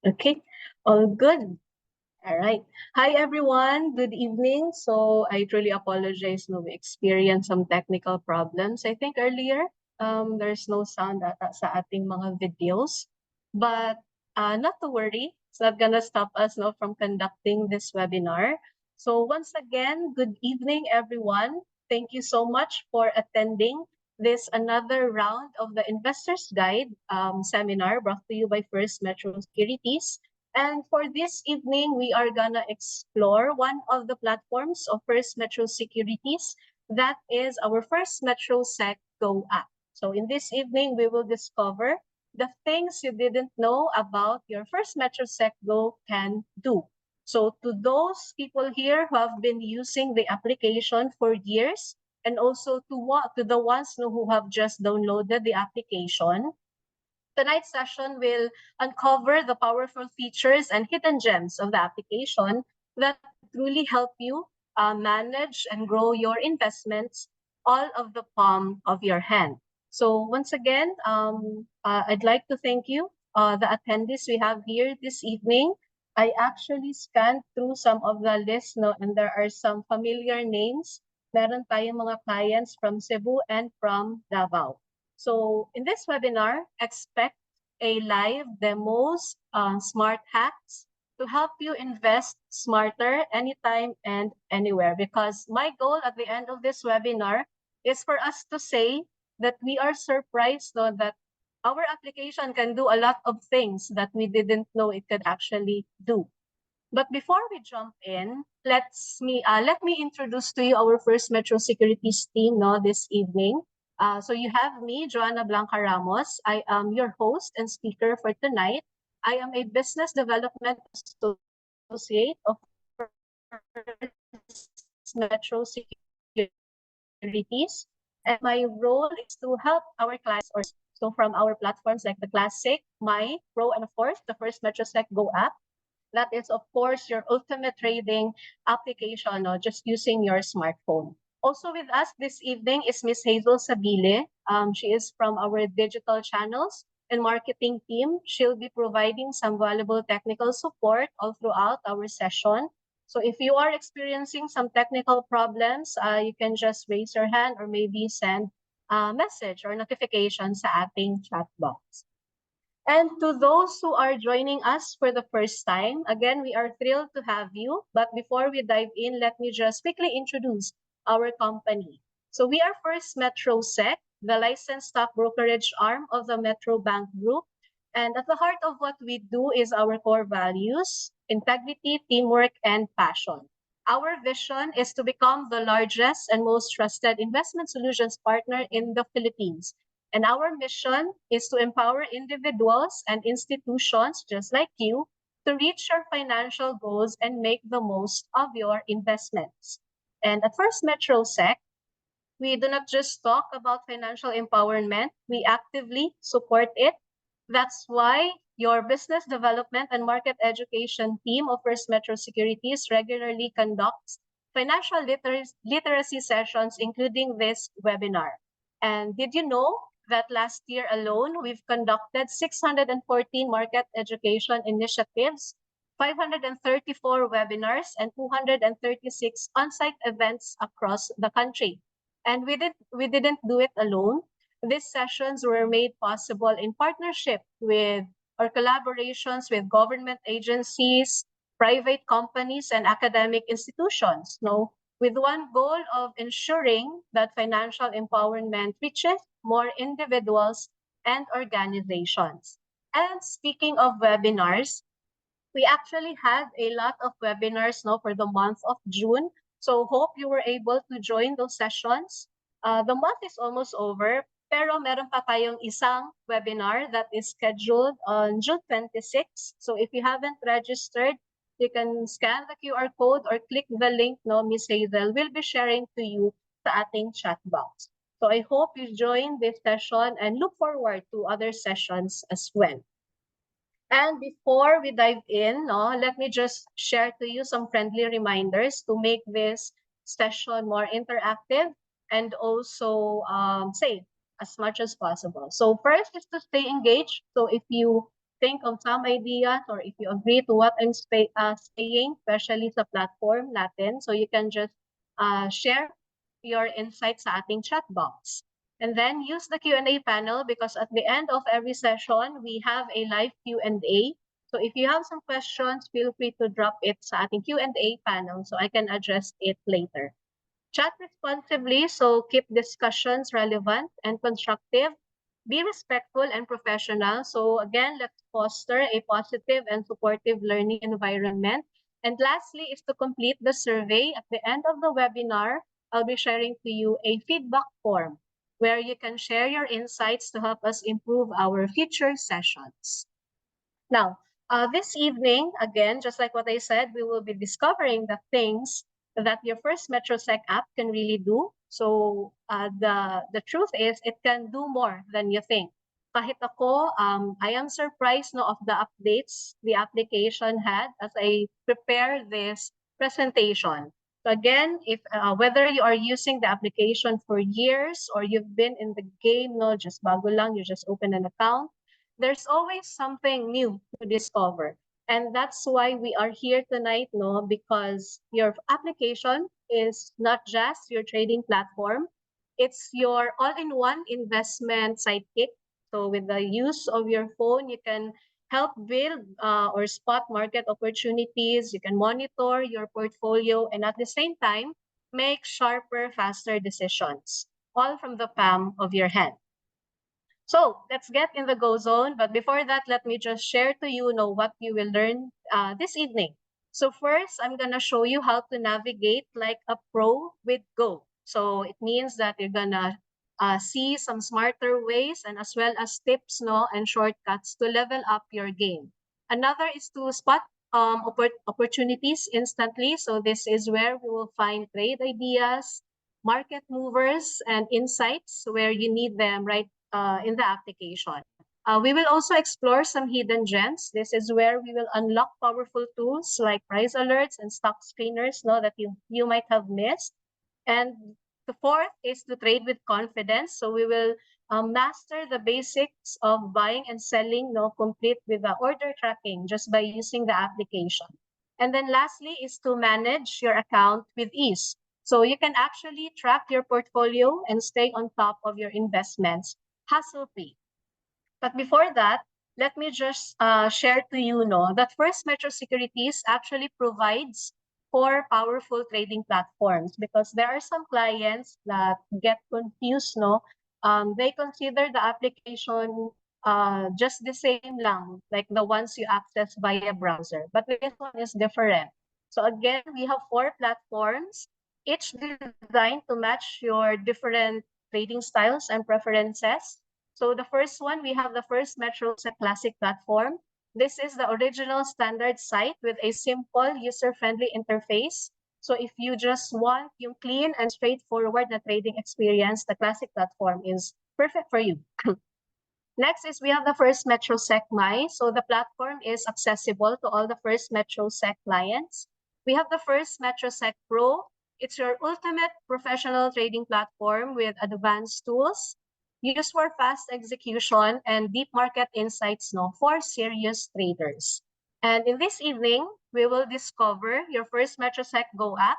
Okay, all good. All right. Hi, everyone. Good evening. So I truly apologize. No, we experienced some technical problems. I think earlier, there's no sound ata sa ating mga videos. But not to worry. It's not gonna stop us no, from conducting this webinar. So once again, good evening, everyone. Thank you so much for attending this another round of the Investors Guide seminar brought to you by First Metro Securities. And for this evening, we are gonna explore one of the platforms of First Metro Securities. That is our First Metro Sec Go app. So in this evening, we will discover the things you didn't know about your First Metro Sec Go can do. So to those people here who have been using the application for years, and also to the ones who have just downloaded the application, tonight's session will uncover the powerful features and hidden gems of the application that truly help you manage and grow your investments all of the palm of your hand. So once again, I'd like to thank you, the attendees we have here this evening. I actually scanned through some of the list, no, and there are some familiar names. Meron tayong mga clients from Cebu and from Davao. So in this webinar, expect a live demos on smart hacks to help you invest smarter anytime and anywhere. Because my goal at the end of this webinar is for us to say that we are surprised though, that our application can do a lot of things that we didn't know it could actually do. But before we jump in, let me introduce to you our First Metro Securities team this evening. So you have me, Joanna Blanca Ramos. I am your host and speaker for tonight. I am a business development associate of First Metro Securities. And my role is to help our clients so from our platforms like the Classic, My, Pro, and of course the First Metro Sec Go app. That is, of course, your ultimate trading application, just using your smartphone. Also with us this evening is Miss Hazel Sabile. She is from our digital channels and marketing team. She'll be providing some valuable technical support all throughout our session. So if you are experiencing some technical problems, you can just raise your hand or maybe send a message or notification sa ating chat box. And to those who are joining us for the first time, again, we are thrilled to have you. But before we dive in, let me just quickly introduce our company. So we are First Metro Sec, the licensed stock brokerage arm of the Metro Bank Group. And at the heart of what we do is our core values, integrity, teamwork, and passion. Our vision is to become the largest and most trusted investment solutions partner in the Philippines. And our mission is to empower individuals and institutions just like you to reach your financial goals and make the most of your investments. And at First Metro Sec, we do not just talk about financial empowerment, we actively support it. That's why your business development and market education team of First Metro Securities regularly conducts financial literacy sessions, including this webinar. And did you know that last year alone, we've conducted 614 market education initiatives, 534 webinars, and 236 on-site events across the country. And we didn't do it alone. These sessions were made possible in partnership with or collaborations with government agencies, private companies, and academic institutions. No, with one goal of ensuring that financial empowerment reaches more individuals and organizations. And speaking of webinars, we actually had a lot of webinars for the month of June. So hope you were able to join those sessions. The month is almost over, pero meron pa tayong isang webinar that is scheduled on June 26. So if you haven't registered, you can scan the QR code or click the link Miss Hazel will be sharing to you sa ating chat box. So I hope you join this session and look forward to other sessions as well. And before we dive in, let me just share to you some friendly reminders to make this session more interactive and also safe as much as possible. So first is to stay engaged. So if you think of some ideas or if you agree to what I'm saying, especially sa platform natin, so you can just share your insights sa ating chat box. And then use the Q&A panel because at the end of every session, we have a live Q&A. So if you have some questions, feel free to drop it sa ating Q&A panel so I can address it later. Chat responsibly, so keep discussions relevant and constructive. Be respectful and professional. So again, let's foster a positive and supportive learning environment. And lastly is to complete the survey. At the end of the webinar, I'll be sharing to you a feedback form where you can share your insights to help us improve our future sessions. Now, this evening, again, just like what I said, we will be discovering the things that your first MetroSec app can really do. So the truth is, it can do more than you think. Kahit ako, I am surprised of the updates the application had as I prepare this presentation. So again, if whether you are using the application for years or you've been in the game, just bago lang, you just open an account, there's always something new to discover. And that's why we are here tonight, because your application is not just your trading platform, it's your all-in-one investment sidekick. So with the use of your phone, you can help build or spot market opportunities, you can monitor your portfolio, and at the same time, make sharper, faster decisions, all from the palm of your hand. So let's get in the Go Zone. But before that, let me just share to you what you will learn this evening. So first, I'm going to show you how to navigate like a pro with Go. So it means that you're going to see some smarter ways and as well as tips and shortcuts to level up your game. Another is to spot opportunities instantly. So this is where we will find trade ideas, market movers, and insights where you need them right in the application. We will also explore some hidden gems. This is where we will unlock powerful tools like price alerts and stock screeners that you might have missed. And the fourth is to trade with confidence. So we will master the basics of buying and selling, complete with the order tracking just by using the application. And then lastly is to manage your account with ease. So you can actually track your portfolio and stay on top of your investments hassle-free. But before that, let me just share to you that First Metro Securities actually provides 4 powerful trading platforms because there are some clients that get confused. They consider the application just the same lang, like the ones you access via browser. But this one is different. So again, we have 4 platforms, each designed to match your different trading styles and preferences. So the first one, we have the First MetroSec Classic platform. This is the original standard site with a simple, user-friendly interface. So if you just want yung clean and straightforward na trading experience, the Classic platform is perfect for you. Next is we have the First MetroSec My. So the platform is accessible to all the First MetroSec clients. We have the First MetroSec Pro. It's your ultimate professional trading platform with advanced tools, used for fast execution and deep market insights for serious traders. And in this evening, we will discover your First MetroSec Go app.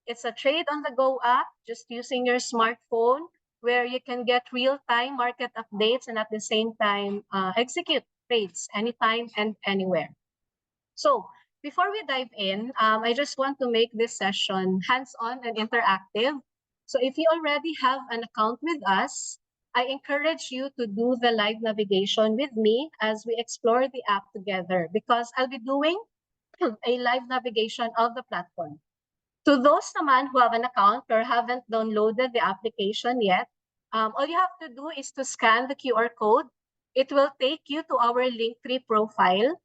It's a trade on the go app, just using your smartphone, where you can get real-time market updates and at the same time execute trades anytime and anywhere. So before we dive in, I just want to make this session hands-on and interactive. So if you already have an account with us, I encourage you to do the live navigation with me as we explore the app together because I'll be doing a live navigation of the platform. To those naman who have an account or haven't downloaded the application yet, all you have to do is to scan the QR code. It will take you to our Linktree profile.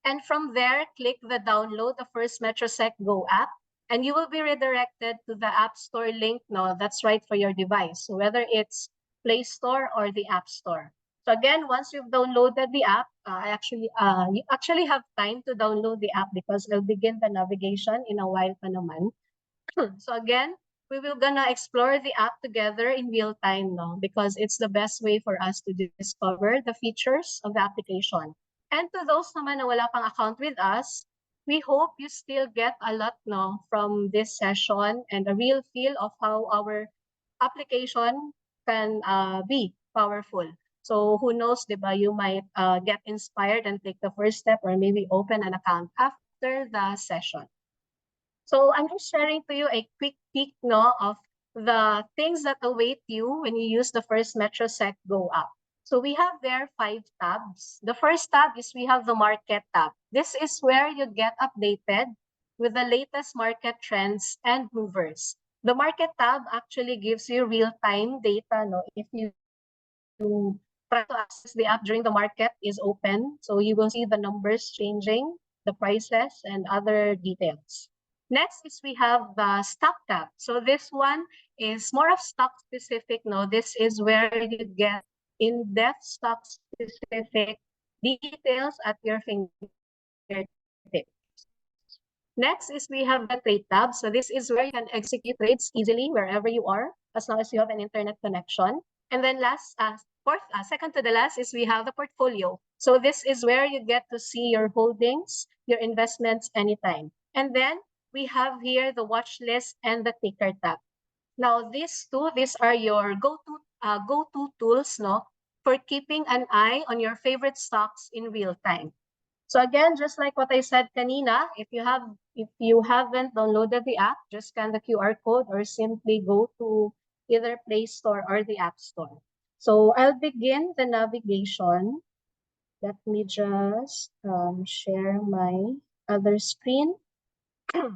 And from there, click the download the First MetroSec Go app, and you will be redirected to the App Store link that's right for your device, so whether it's Play Store or the App Store. So again, once you've downloaded the app, you actually have time to download the app because it'll begin the navigation in a while pa naman. So again, we will gonna explore the app together in real time because it's the best way for us to discover the features of the application. And to those naman na wala pang account with us, we hope you still get a lot from this session and a real feel of how our application can be powerful. So who knows, diba, you might get inspired and take the first step or maybe open an account after the session. So I'm just sharing to you a quick peek of the things that await you when you use the first MetroSec Go app. So we have there 5 tabs. The first tab is we have the market tab. This is where you get updated with the latest market trends and movers. The market tab actually gives you real-time data if you try to access the app during the market is open. So you will see the numbers changing, the prices, and other details. Next is we have the stock tab. So this one is more of stock specific. This is where you get in-depth stock specific details at your fingertips. Next is we have the trade tab. So this is where you can execute trades easily wherever you are, as long as you have an internet connection. And then second to the last is we have the portfolio. So this is where you get to see your holdings, your investments anytime. And then we have here the watch list and the ticker tab. Now these are your go-to tools for keeping an eye on your favorite stocks in real time. So again, just like what I said kanina, if you haven't downloaded the app, just scan the QR code or simply go to either Play Store or the App Store. So I'll begin the navigation. Let me just share my other screen. Okay,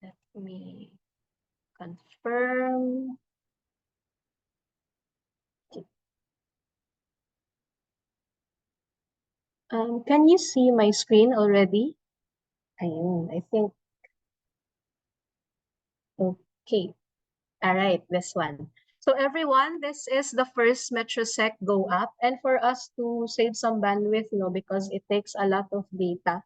let me confirm. Can you see my screen already? Ayun, I think. Okay. All right, this one. So everyone, this is the first MetroSec Go app. And for us to save some bandwidth, because it takes a lot of data.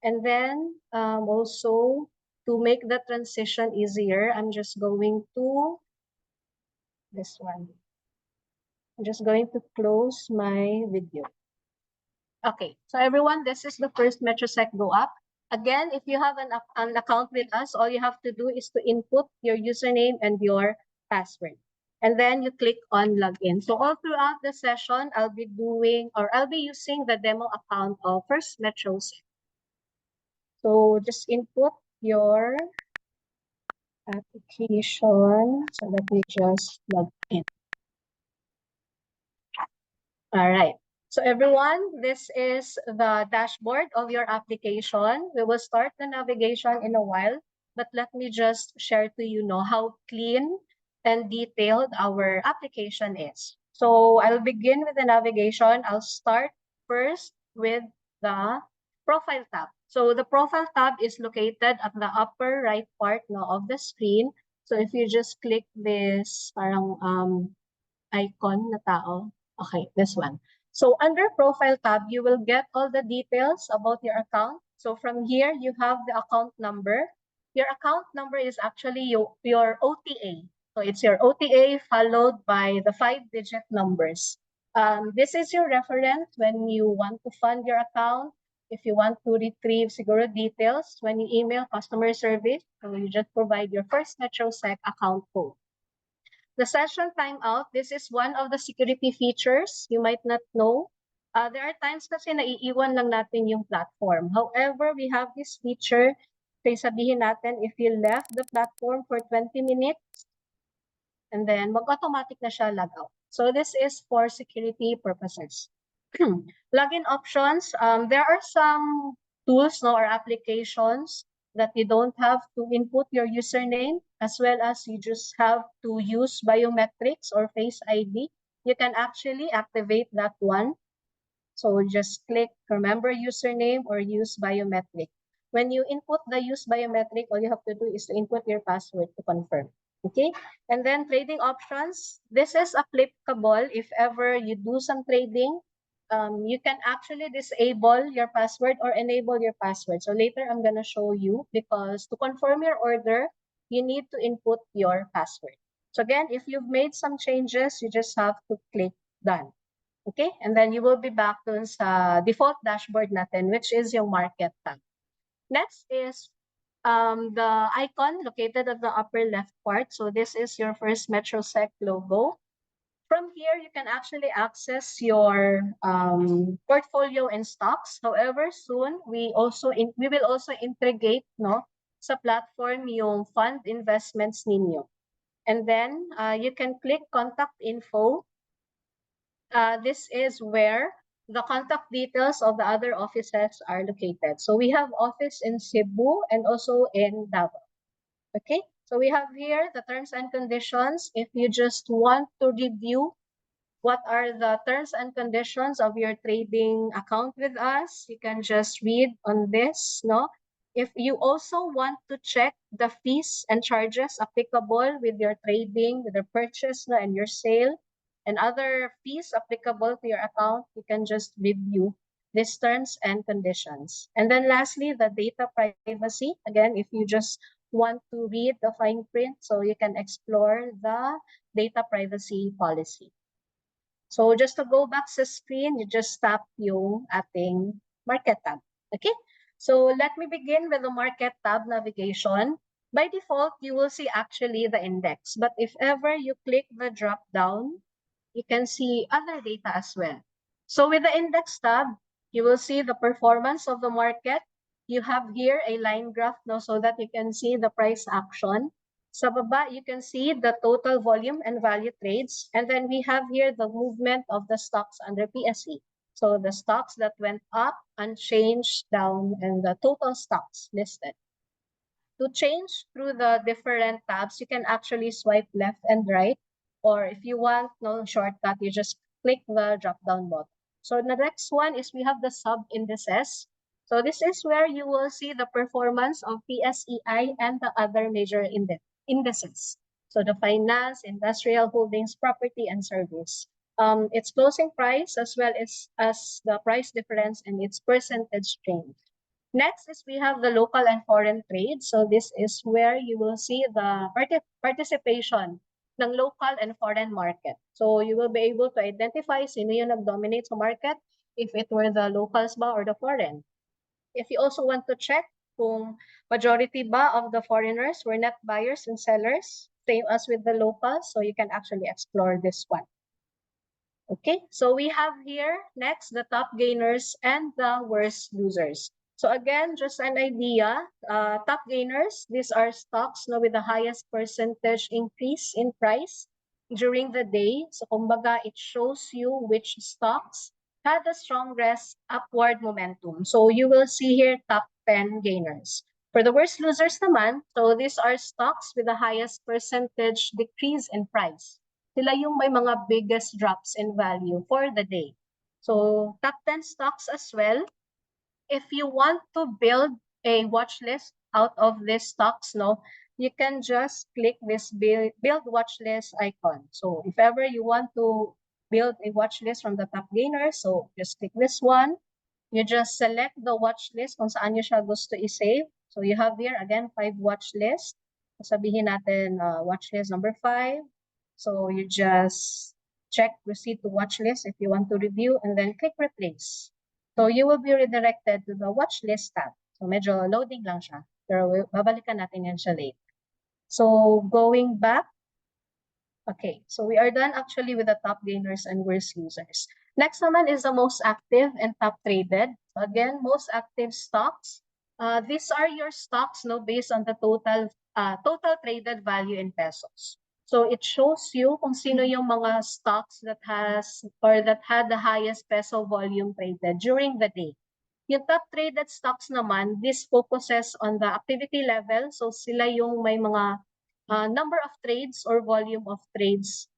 And then also to make the transition easier, I'm just going to this one. I'm just going to close my video. Okay, so everyone, this is the first MetroSec Go app. Again, if you have an account with us, all you have to do is to input your username and your password. And then you click on login. So all throughout the session, I'll be using the demo account of First MetroSec. So just input your application. So let me just log in. All right. So everyone, this is the dashboard of your application. We will start the navigation in a while, but let me just share to you how clean and detailed our application is. So I'll begin with the navigation. I'll start first with the profile tab. So the profile tab is located at the upper right part of the screen. So if you just click this parang icon na tao, okay, this one. So under profile tab, you will get all the details about your account. So from here, you have the account number. Your account number is actually your OTA. So it's your OTA followed by the 5-digit numbers. This is your reference when you want to fund your account. If you want to retrieve siguro details when you email customer service, so you just provide your first MetroSec account code. The session timeout, this is one of the security features you might not know. There are times kasi naiiwan lang natin yung platform. However, we have this feature. Kaya sabihin natin, if you left the platform for 20 minutes, and then mag-automatic na siya log out. So this is for security purposes. Login options, there are some tools or applications that you don't have to input your username, as well as you just have to use biometrics or Face ID. You can actually activate that one. So just click remember username or use biometric. When you input the use biometric, all you have to do is to input your password to confirm. Okay, and then trading options. This is applicable if ever you do some trading. You can actually disable your password or enable your password. So later I'm going to show you, because to confirm your order, you need to input your password. So again, if you've made some changes, you just have to click done. Okay, and then you will be back dun sa default dashboard natin, which is yung market tab. Next is the icon located at the upper left part. So this is your First Metrosec logo. From here, you can actually access your portfolio and stocks. However, soon we will also integrate sa platform yung fund investments ninyo. And then you can click contact info. This is where the contact details of the other offices are located. So we have office in Cebu and also in Davao. Okay, so we have here the terms and conditions. If you just want to review what are the terms and conditions of your trading account with us, you can just read on this, no? If you also want to check the fees and charges applicable with your trading, with your purchase, no, and your sale, and other fees applicable to your account, you can just review these terms and conditions. And then lastly, the data privacy. Again, if you just want to read the fine print, so you can explore the data privacy policy. So just to go back sa screen, you just tap yung ating market tab. Okay? So let me begin with the market tab navigation. By default, you will see actually the index. But if ever you click the drop down, you can see other data as well. So with the index tab, you will see the performance of the market. You have here a line graph so that you can see the price action. Sa baba, you can see the total volume and value trades. And then we have here the movement of the stocks under PSE. So the stocks that went up, unchanged, down, and the total stocks listed. To change through the different tabs, you can actually swipe left and right. Or if you want no shortcut, you just click the drop-down button. So the next one is we have the sub-indices. So this is where you will see the performance of PSEI and the other major indices. So the finance, industrial holdings, property, and service. Its closing price as well as the price difference and its percentage change. Next is we have the local and foreign trade. So this is where you will see the participation ng local and foreign market. So you will be able to identify sino yung nag-dominate sa market, if it were the locals ba or the foreign. If you also want to check kung majority ba of the foreigners were net buyers and sellers, same as with the locals, so you can actually explore this one. Okay, so we have here next the top gainers and the worst losers. So again, just an idea, top gainers, these are stocks with the highest percentage increase in price during the day. So kumbaga, it shows you which stocks had the strongest upward momentum. So you will see here top 10 gainers. For the worst losers naman, so these are stocks with the highest percentage decrease in price. Sila yung may mga biggest drops in value for the day. So top 10 stocks as well. If you want to build a watch list out of these stocks, you can just click this build watch list icon. So if ever you want to build a watch list from the top gainers, so just click this one. You just select the watch list kung saan nyo siya gusto i-save. So you have here again 5 watch list. Sabihin natin watch list number 5. So you just check proceed to watch list if you want to review and then click replace. So you will be redirected to the watch list tab. So medyo loading lang siya. Pero babalikan natin yan siya later. So going back. Okay, so we are done actually with the top gainers and worst losers. Next naman is the most active and top traded. So again, most active stocks. These are your stocks based on the total traded value in pesos. So it shows you kung sino yung mga stocks that had the highest peso volume traded during the day. Yung top traded stocks naman, this focuses on the activity level. So sila yung may mga number of trades or volume of trades,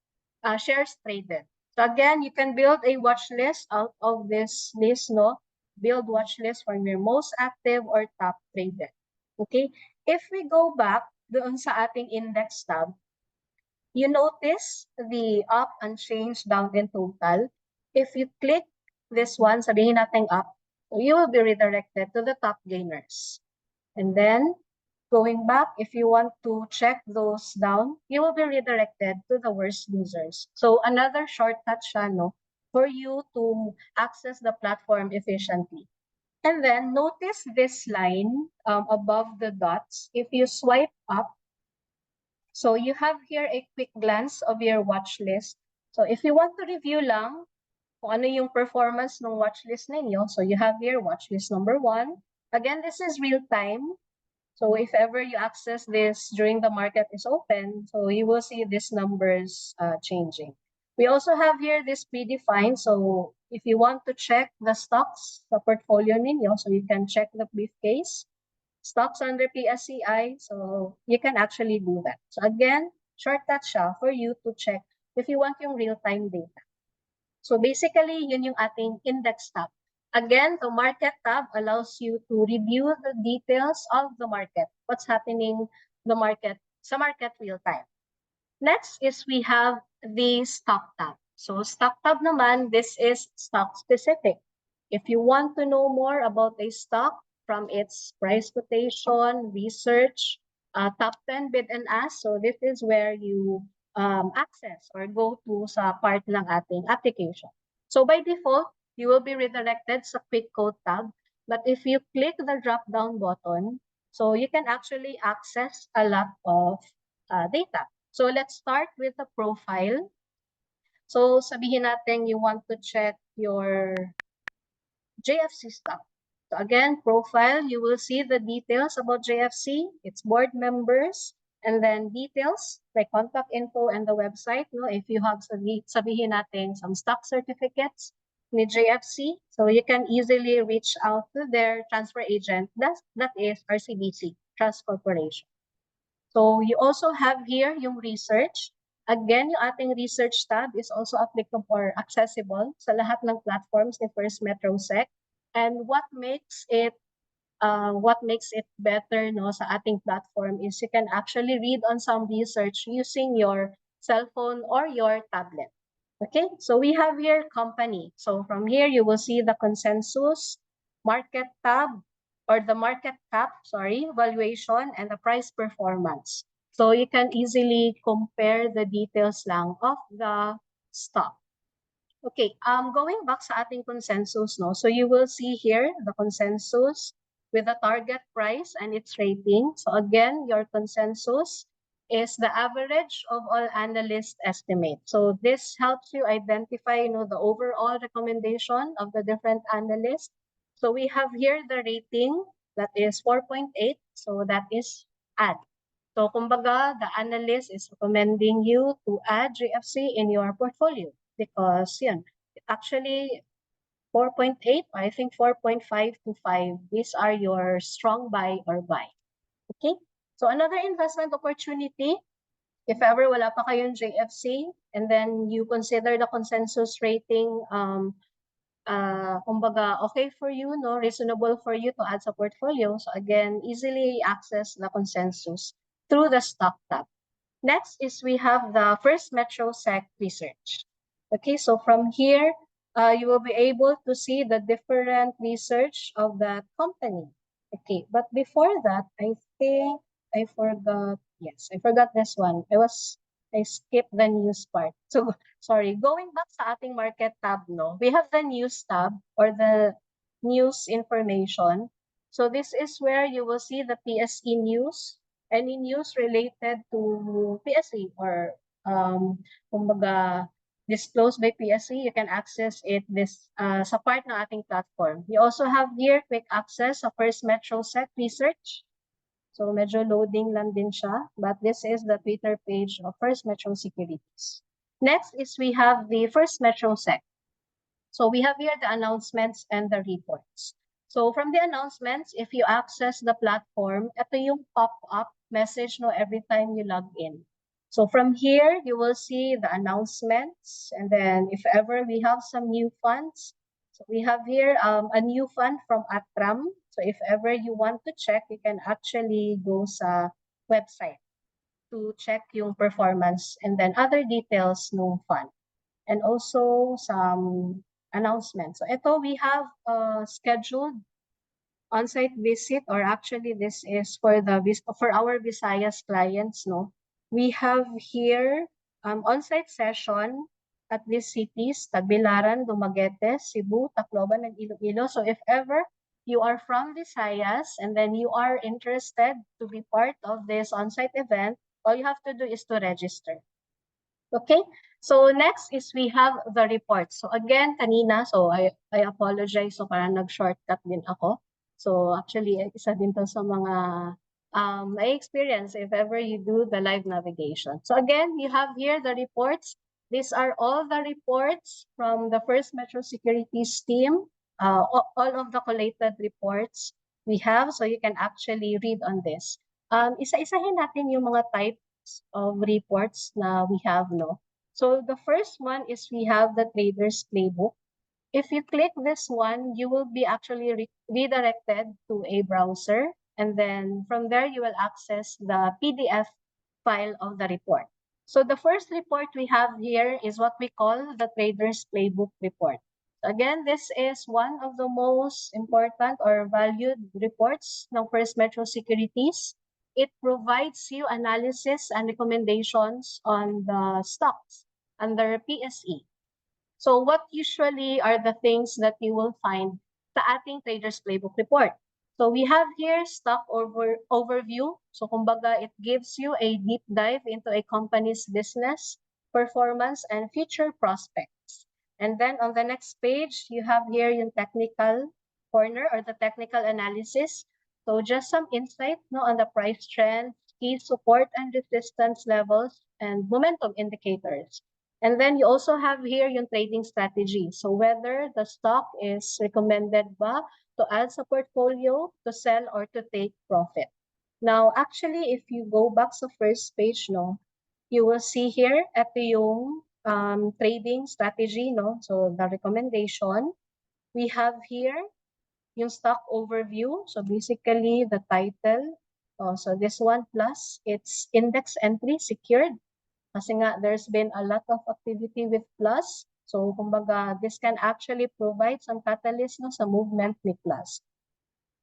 shares traded. So again, you can build a watch list out of this list, build watch list from your most active or top traded. Okay, if we go back doon sa ating index tab, you notice the up, unchanged, down, and total. If you click this one, sabihin natin up, you will be redirected to the top gainers. And then, going back, if you want to check those down, you will be redirected to the worst losers. So another shortcut siya, for you to access the platform efficiently. And then notice this line above the dots. If you swipe up, so you have here a quick glance of your watch list. So if you want to review lang kung ano yung performance ng watch list ninyo, so you have here watch list number 1. Again, this is real time. So if ever you access this during the market is open, so you will see these numbers changing. We also have here this predefined. So if you want to check the stocks, the portfolio ninyo, so you can check the briefcase, stocks under PSCI, so you can actually do that. So again, shortcut siya for you to check if you want yung real-time data. So basically, yun yung ating index tab. Again, the market tab allows you to review the details of the market, what's happening in the market, sa market real time. Next is we have the stock tab. So stock tab naman, this is stock specific. If you want to know more about a stock from its price quotation, research, top 10 bid and ask, so this is where you access or go to sa part ng ating application. So by default, you will be redirected sa quick code tab. But if you click the drop down button, so you can actually access a lot of data. So let's start with the profile. So sabihin natin you want to check your JFC stock. So again, profile, you will see the details about JFC, its board members, and then details like contact info and the website. No, if you have sabihin natin some stock certificates ni JFC, so you can easily reach out to their transfer agent. That is RCBC, Trust Corporation. So you also have here yung research. Again, yung ating research tab is also applicable or accessible sa lahat ng platforms ni First Metro Sec. And what makes it better no sa ating platform is you can actually read on some research using your cell phone or your tablet. Okay, so we have here company. So from here you will see the consensus, market tab, or the market cap, valuation, and the price performance. So you can easily compare the details lang of the stock. Okay, going back sa ating consensus, no? So you will see here the consensus with the target price and its rating. So again, your consensus is the average of all analyst estimates. So this helps you identify, the overall recommendation of the different analysts. So we have here the rating that is 4.8. So that is add. So kumbaga, the analyst is recommending you to add JFC in your portfolio because actually 4.8, I think 4.5 to 5, these are your strong buy or buy. Okay? So another investment opportunity, if ever wala pa kayong JFC and then you consider the consensus rating kumbaga okay for you, no, reasonable for you to add sa portfolio. So again, easily access the consensus through the stock tab. Next is we have the First Metro Sec research. Okay, so from here, you will be able to see the different research of that company. Okay, but before that, I think I forgot. Yes, I forgot this one. I skipped the news part. So sorry, going back sa ating market tab, no, we have the news tab or the news information. So this is where you will see the PSE news, any news related to PSE or kumbaga disclosed by PSE, you can access it this sa part ng ating platform. We also have here quick access sa First Metro Sec research. So medyo loading lang din siya, but this is the Twitter page of First Metro Securities. Next is we have the First Metro Sec. So we have here the announcements and the reports. So from the announcements, if you access the platform, ito yung pop-up message no every time you log in. So from here, you will see the announcements, and then if ever we have some new funds, so we have here a new fund from Atram. So if ever you want to check, you can actually go sa website to check yung performance and then other details ng fund. And also some announcements. So ito we have scheduled on-site visit, or actually this is for our Visayas clients, no. We have here on-site session at these cities, Tagbilaran, Dumaguete, Cebu, Tacloban, and Iloilo. So if ever you are from Visayas and then you are interested to be part of this on-site event, all you have to do is to register. Okay, so next is we have the report. So again, kanina, so I apologize, so parang nag-shortcut din ako. So actually, isa din to sa mga my experience if ever you do the live navigation. So again, you have here the reports. These are all the reports from the First Metro Securities team, all of the collated reports we have, so you can actually read on this. Isa-isahin natin yung mga types of reports na we have, no? So the first one is we have the Trader's Playbook. If you click this one, you will be actually redirected to a browser, and then from there you will access the PDF file of the report. So the first report we have here is what we call the Trader's Playbook report. Again, this is one of the most important or valued reports ng First Metro Securities. It provides you analysis and recommendations on the stocks under PSE. So what usually are the things that you will find sa ating Trader's Playbook report? So we have here stock overview. So kumbaga, it gives you a deep dive into a company's business, performance, and future prospects. And then on the next page, you have here yung technical corner or the technical analysis. So just some insight, no, on the price trend, key support and resistance levels, and momentum indicators. And then you also have here yung trading strategy. So whether the stock is recommended ba to add sa portfolio, to sell, or to take profit. Now, actually, if you go back sa first page, no, you will see here, ito yung trading strategy, no? So the recommendation, we have here yung stock overview. So basically, the title, so this one plus, it's index entry secured. Kasi nga, there's been a lot of activity with Plus. So, kumbaga, this can actually provide some catalyst no, sa movement ni Plus.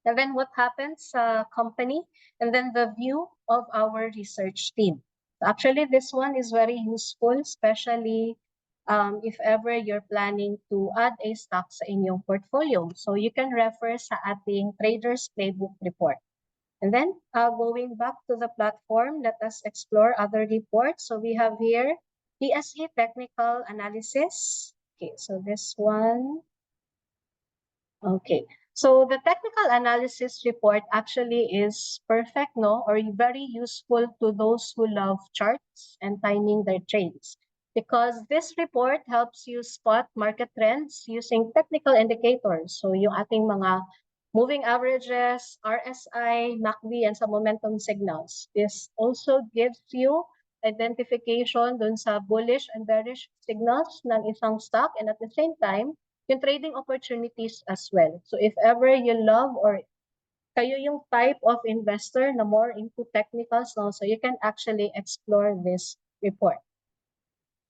And then what happens sa company? And then the view of our research team. Actually, this one is very useful, especially if ever you're planning to add a stock sa inyong portfolio. So, you can refer sa ating Trader's Playbook report. And then going back to the platform, let us explore other reports. So we have here PSE technical analysis. Okay, so this one. Okay, so the technical analysis report actually is perfect, no, or very useful to those who love charts and timing their trades. Because this report helps you spot market trends using technical indicators. So yung ating mga moving averages, RSI, MACD, and some momentum signals. This also gives you identification dun sa bullish and bearish signals ng isang stock, and at the same time, yung trading opportunities as well. So if ever you love or kayo yung type of investor na more into technicals, no, so you can actually explore this report.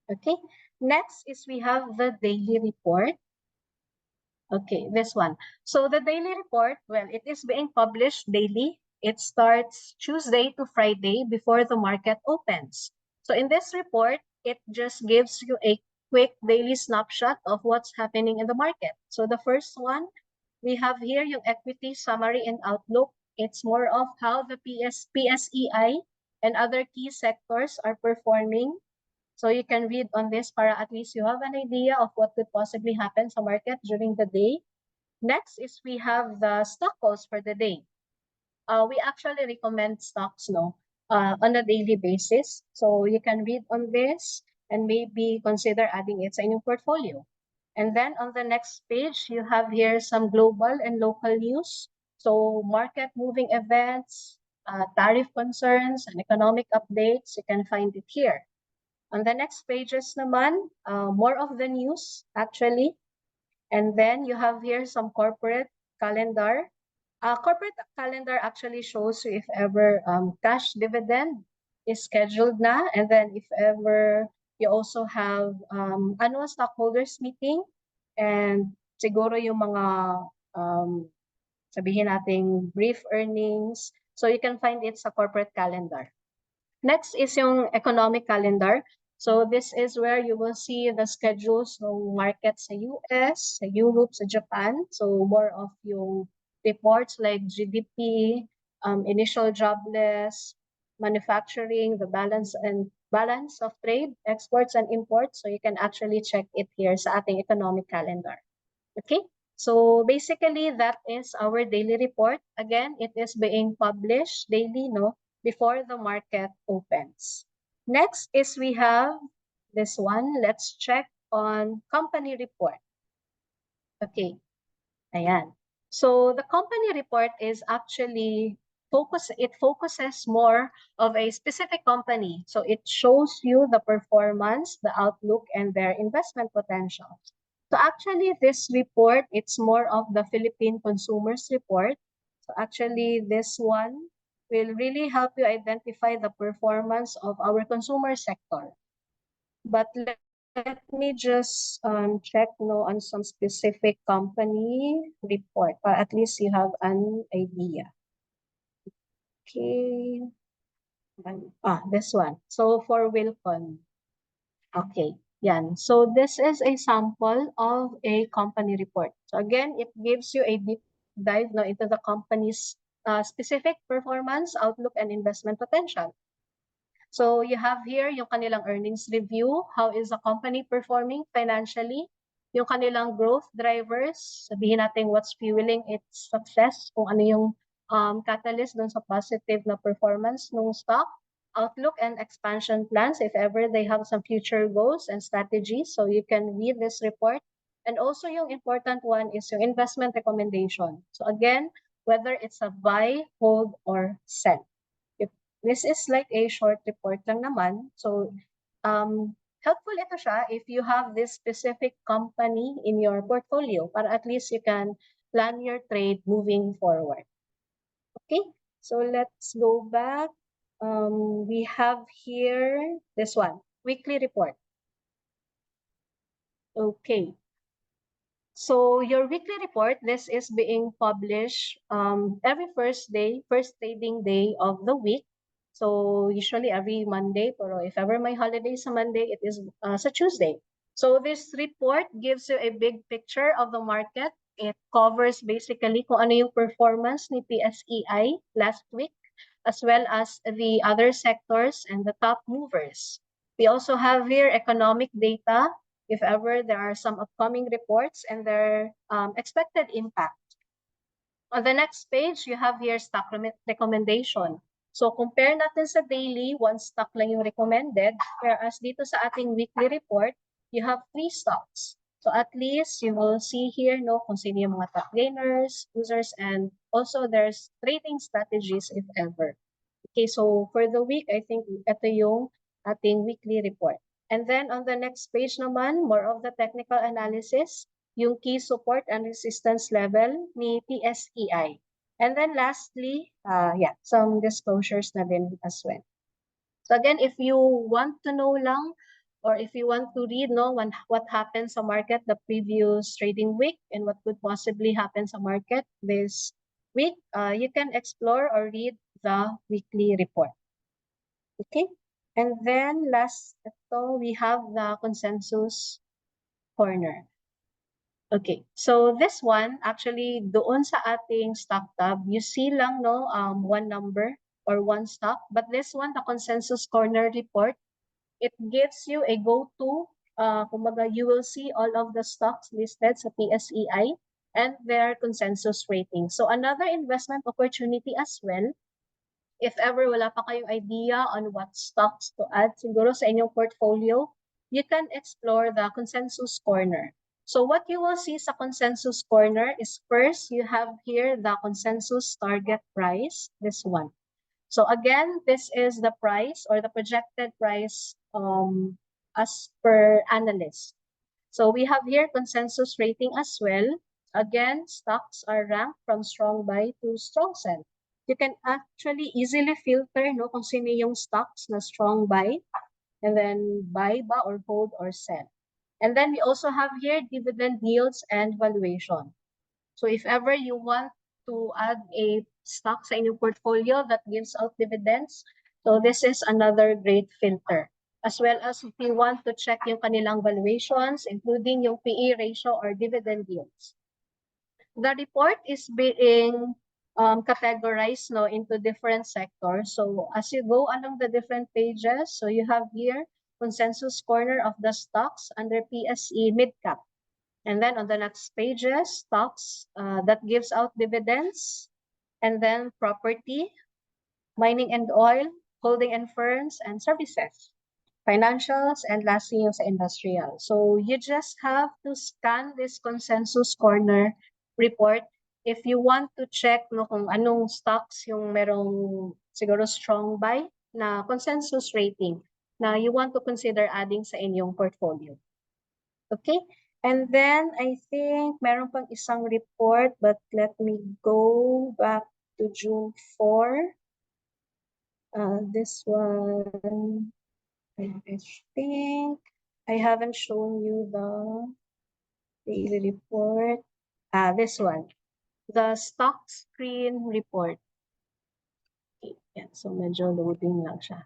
Okay, next is we have the daily report. Okay, this one. So the daily report, well, it is being published daily. It starts Tuesday to Friday before the market opens. So in this report, it just gives you a quick daily snapshot of what's happening in the market. So the first one, we have here yung equity summary and outlook. It's more of how the PSEI and other key sectors are performing. So you can read on this para at least you have an idea of what could possibly happen sa market during the day. Next is we have the stock calls for the day. We actually recommend stocks on a daily basis. So you can read on this and maybe consider adding it sa inyong portfolio. And then on the next page, you have here some global and local news. So market moving events, tariff concerns, and economic updates, you can find it here. On the next pages naman, more of the news actually. And then you have here some corporate calendar. Corporate calendar actually shows you if ever cash dividend is scheduled na. And then if ever you also have annual stockholders meeting and siguro yung mga sabihin nating brief earnings. So you can find it sa corporate calendar. Next is yung economic calendar. So this is where you will see the schedules ng markets sa US, sa Europe, sa Japan. So more of yung reports like GDP, initial jobless, manufacturing, the balance of trade, exports and imports. So you can actually check it here sa ating economic calendar. Okay, so basically that is our daily report. Again, it is being published daily, no, before the market opens. Next is we have this one. Let's check on company report. Okay, ayan. So the company report is actually it focuses more of a specific company. So it shows you the performance, the outlook, and their investment potential. So actually this report, it's more of the Philippine Consumers Report. So actually this one will really help you identify the performance of our consumer sector. But let me just check on some specific company report, or at least you have an idea. Okay. This one. So for Wilcon. Okay. Yan. So this is a sample of a company report. So again, it gives you a deep dive into the company's specific performance, outlook, and investment potential. So you have here yung kanilang earnings review, how is the company performing financially, yung kanilang growth drivers, sabihin natin what's fueling its success, kung ano yung catalyst dun sa positive na performance ng stock, outlook and expansion plans if ever they have some future goals and strategies. So you can read this report. And also yung important one is yung investment recommendation. So again, whether it's a buy, hold, or sell. This is like a short report lang naman. So helpful ito siya if you have this specific company in your portfolio para at least you can plan your trade moving forward. Okay, so let's go back. We have here this one, weekly report. Okay. So your weekly report, this is being published every first trading day of the week. So usually every Monday, pero if ever may holiday sa Monday, it is sa Tuesday. So this report gives you a big picture of the market. It covers basically kung ano yung performance ni PSEI last week, as well as the other sectors and the top movers. We also have here economic data, if ever there are some upcoming reports and their expected impact. On the next page, you have here stock recommendation. So compare natin sa daily, one stock lang yung recommended, whereas dito sa ating weekly report, you have 3 stocks. So at least you will see here kung sino yung mga top gainers, losers, and also there's trading strategies if ever. Okay, so for the week, I think ito yung ating weekly report. And then on the next page naman, more of the technical analysis, yung key support and resistance level ni PSEI. And then lastly, some disclosures na din as well. So again, if you want to know lang, or if you want to read what happened sa market the previous trading week and what could possibly happen sa market this week, you can explore or read the weekly report. Okay, and then last, we have the consensus corner. Okay, so this one actually doon sa ating stock tab, you see lang one number or one stock, but this one, the consensus corner report, it gives you a go-to. Kumbaga, you will see all of the stocks listed sa PSEI and their consensus rating. So another investment opportunity as well, if ever wala pa kayong idea on what stocks to add siguro sa inyong portfolio, you can explore the consensus corner. So what you will see sa consensus corner is first, you have here the consensus target price, this one. So again, this is the price or the projected price as per analyst. So we have here consensus rating as well. Again, stocks are ranked from strong buy to strong sell. You can actually easily filter kung sino yung stocks na strong buy, and then buy ba or hold or sell. And then we also have here dividend yields and valuation. So if ever you want to add a stock sa inyong portfolio that gives out dividends, so this is another great filter. as well as if you want to check yung kanilang valuations, including yung PE ratio or dividend yields. The report is being categorized into different sectors. So as you go along the different pages, so you have here consensus corner of the stocks under PSE mid-cap. And then on the next pages, stocks that gives out dividends, and then property, mining and oil, holding and firms, and services, financials, and lastly yung sa industrial. So you just have to scan this consensus corner report if you want to check kung anong stocks yung merong siguro strong buy na consensus rating na you want to consider adding sa inyong portfolio. Okay? And then I think meron pang isang report, but let me go back to June 4. This one, I think I haven't shown you the daily report. This one, the stock screen report. Okay, yeah, so medyo loading lang siya.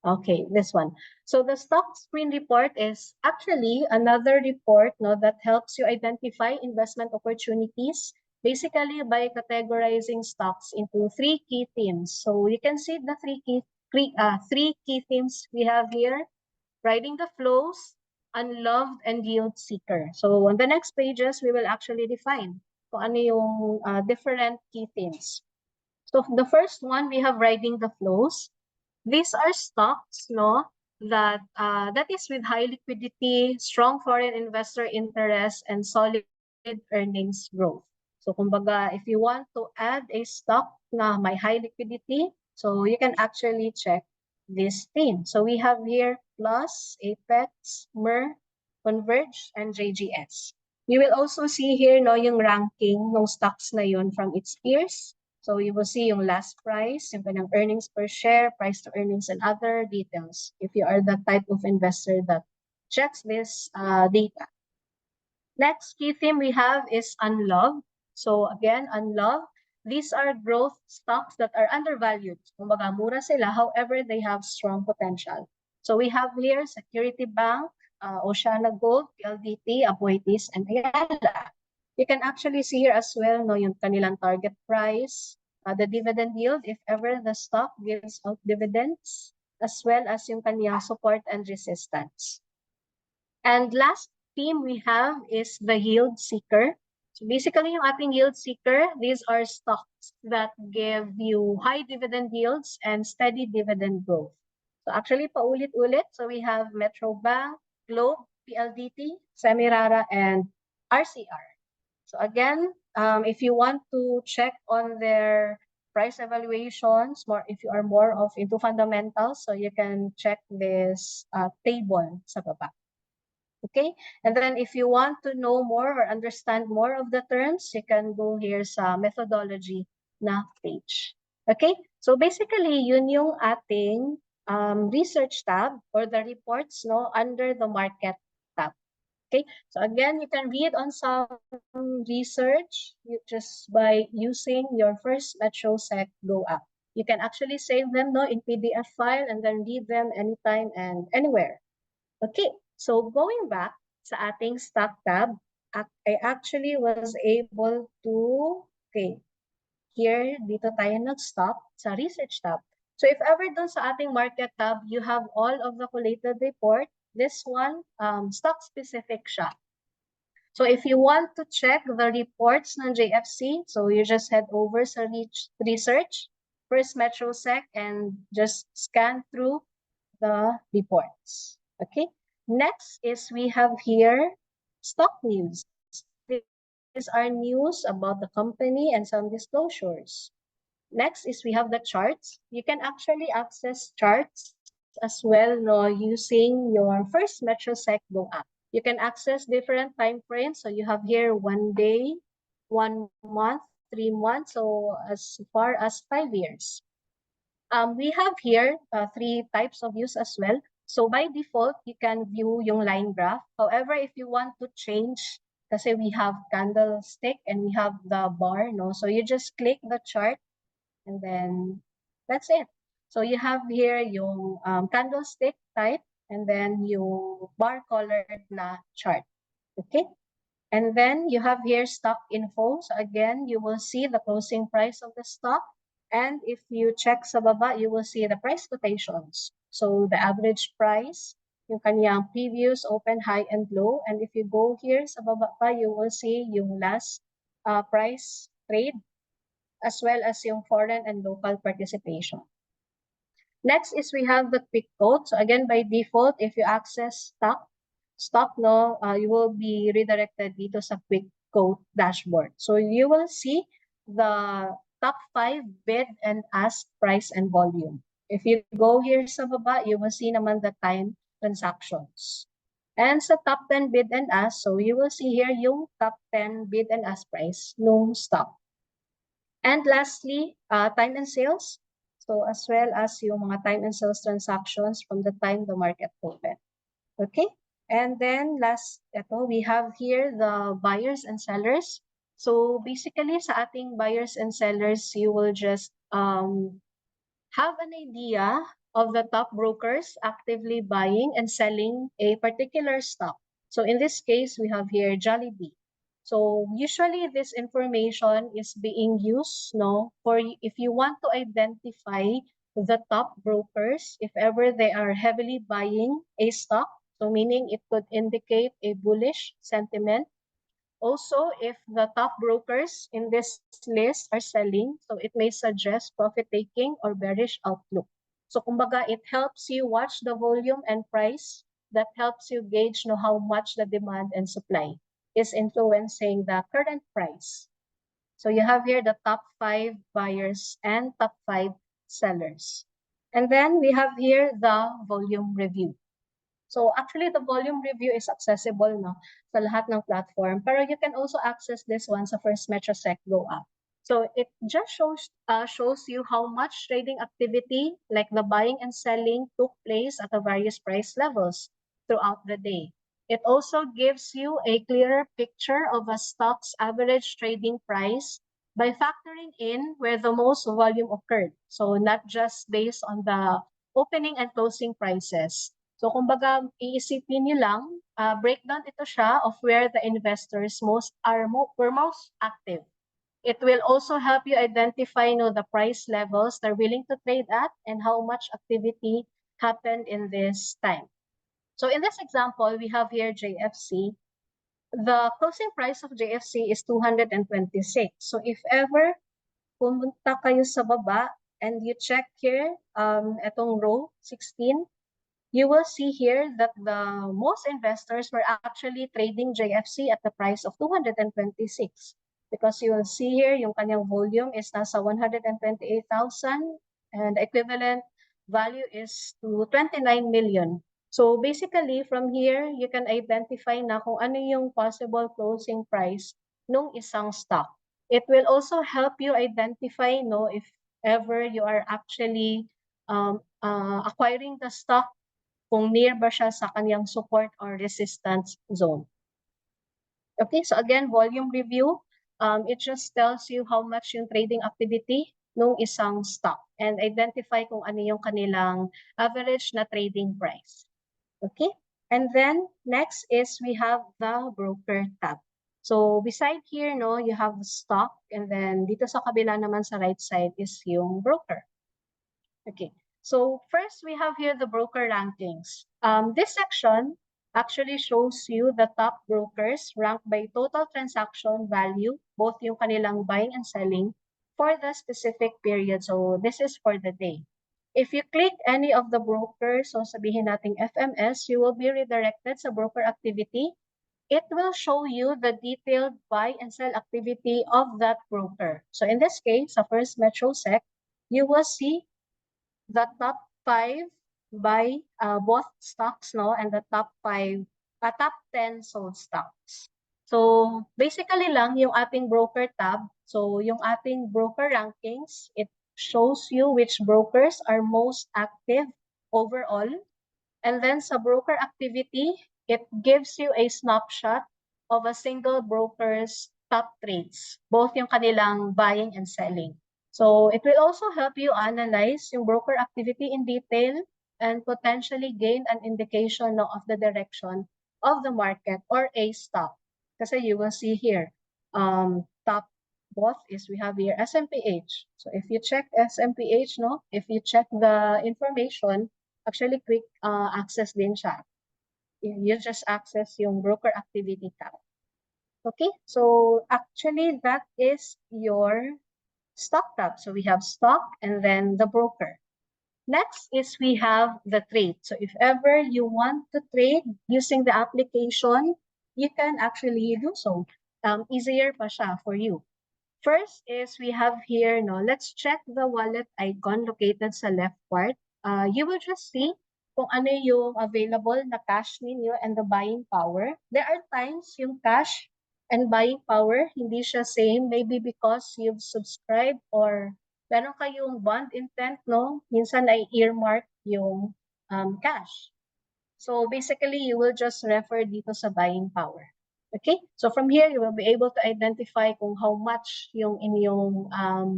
Okay, this one. So the stock screen report is actually another report that helps you identify investment opportunities, basically by categorizing stocks into 3 key themes. So you can see the three key themes we have here: riding the flows, unloved, and yield seeker. So on the next pages, we will actually define kung ano yung different key themes. So the first one, we have riding the flows. These are stocks that is with high liquidity, strong foreign investor interest, and solid earnings growth. So kumbaga, if you want to add a stock na may high liquidity, so you can actually check this theme. So we have here Plus, Apex, MER, Converge, and JGS. You will also see here yung ranking ng stocks na yun from its peers. So you will see yung last price, yung kanyang earnings per share, price to earnings, and other details if you are the type of investor that checks this data. Next key theme we have is unloved. So again, unloved. These are growth stocks that are undervalued. Kumbaga, mura sila, however, they have strong potential. So we have here Security Bank, Oceana Gold, PLDT, Aboitiz, and Ayala. You can actually see here as well yung kanilang target price, the dividend yield if ever the stock gives out dividends, as well as yung kanyang support and resistance. And last theme we have is the yield seeker. So basically yung ating yield seeker, these are stocks that give you high dividend yields and steady dividend growth. So actually paulit-ulit, so we have Metro Bank, Globe, PLDT, Semirara, and RCR. So again, if you want to check on their price evaluations, if you are more into fundamentals, so you can check this table sa baba. Okay, and then if you want to know more or understand more of the terms, you can go here sa methodology na page. Okay, so basically yun yung ating research tab or the reports under the market tab. Okay, so again, you can read on some research just by using your First MetroSec Go app. You can actually save them in PDF file and then read them anytime and anywhere. Okay, so going back sa ating stock tab, I actually was able to, here, dito tayo nag-stop sa research tab. So if ever dun sa ating market tab, you have all of the collated report. This one, stock-specific siya. So if you want to check the reports ng JFC, so you just head over sa research, First MetroSec, and just scan through the reports. Okay. Next is we have here stock news. These are news about the company and some disclosures. Next is we have the charts. You can actually access charts as well using your First MetroSec Go app. You can access different time frames. So you have here 1 day, 1 month, 3 months, so as far as 5 years. We have here 3 types of views as well. So by default, you can view yung line graph. However, if you want to change, kasi we have candlestick and we have the bar, so you just click the chart and then that's it. So you have here yung candlestick type. and then yung bar-colored na chart. Okay? And then you have here stock info. So again, you will see the closing price of the stock. And if you check sa baba, you will see the price quotations. So the average price, yung kanyang previous open, high, and low. And if you go here sa baba pa, you will see yung last price trade, as well as yung foreign and local participation. Next is we have the quick quote. So again, by default, if you access stock, no, you will be redirected dito sa quick quote dashboard. So you will see the top 5 bid and ask price and volume. If you go here sa baba, you will see naman the time transactions. And sa top 10 bid and ask, so you will see here yung top 10 bid and ask price nung stock. And lastly, time and sales. So as well as yung mga time and sales transactions from the time the market opened. Okay? And then last, we have here the buyers and sellers. So basically sa ating buyers and sellers, you will just have an idea of the top brokers actively buying and selling a particular stock. So in this case, we have here Jollibee. So usually this information is being used, for if you want to identify the top brokers, if ever they are heavily buying a stock, so meaning it could indicate a bullish sentiment. Also, if the top brokers in this list are selling, so it may suggest profit taking or bearish outlook. So kumbaga, it helps you watch the volume and price. That helps you gauge how much the demand and supply is influencing the current price. So you have here the top 5 buyers and top 5 sellers. And then we have here the volume review. So actually, the volume review is accessible sa lahat ng platform. Pero you can also access this one sa First Metrosec Go app. So it just shows you how much trading activity, like the buying and selling, took place at the various price levels throughout the day. It also gives you a clearer picture of a stock's average trading price by factoring in where the most volume occurred. So not just based on the opening and closing prices. So kumbaga, iisipin niyo lang, breakdown ito siya of where the investors were most active. It will also help you identify the price levels they're willing to trade at and how much activity happened in this time. So in this example, we have here JFC. The closing price of JFC is 226. So if ever pumunta kayo sa baba and you check here, etong row 16, you will see here that the most investors were actually trading JFC at the price of 226. Because you will see here, yung kanyang volume is nasa 128,000 and equivalent value is to 29 million. So basically, from here, you can identify na kung ano yung possible closing price nung isang stock. It will also help you identify if ever you are actually acquiring the stock, kung near ba siya sa kanyang support or resistance zone. Okay, so again, volume review, it just tells you how much yung trading activity nung isang stock and identify kung ano yung kanilang average na trading price. Okay, and then next is we have the broker tab. So beside here, you have stock, and then dito sa kabila naman sa right side is yung broker. Okay, so first we have here the broker rankings. This section actually shows you the top brokers ranked by total transaction value, both yung kanilang buying and selling for the specific period. So this is for the day. If you click any of the brokers, so sabihin nating FMS, you will be redirected sa broker activity. It will show you the detailed buy and sell activity of that broker. So in this case, sa First Metrosec, you will see the top 5 by both stocks, and the top 10 sold stocks. So basically lang yung ating broker tab. So yung ating broker rankings, it shows you which brokers are most active overall. And then sa broker activity, it gives you a snapshot of a single broker's top trades, both yung kanilang buying and selling. So it will also help you analyze yung broker activity in detail and potentially gain an indication of the direction of the market or a stock. Kasi you will see here, top both is we have here SMPH. So if you check SMPH, no, if you check the information, actually quick access din siya. You just access yung broker activity tab. Okay, so actually that is your stock tab. So we have stock and then the broker. Next is we have the trade. So if ever you want to trade using the application, you can actually do so. Easier pa siya for you. First is we have here, no, let's check the wallet icon located sa left part. You will just see kung ano yung available na cash ninyo and the buying power. There are times yung cash and buying power, hindi siya same, maybe because you've subscribed or meron kayong bond intent, no? Minsan ay earmark yung cash. So basically, you will just refer dito sa buying power. Okay? So from here, you will be able to identify kung how much yung inyong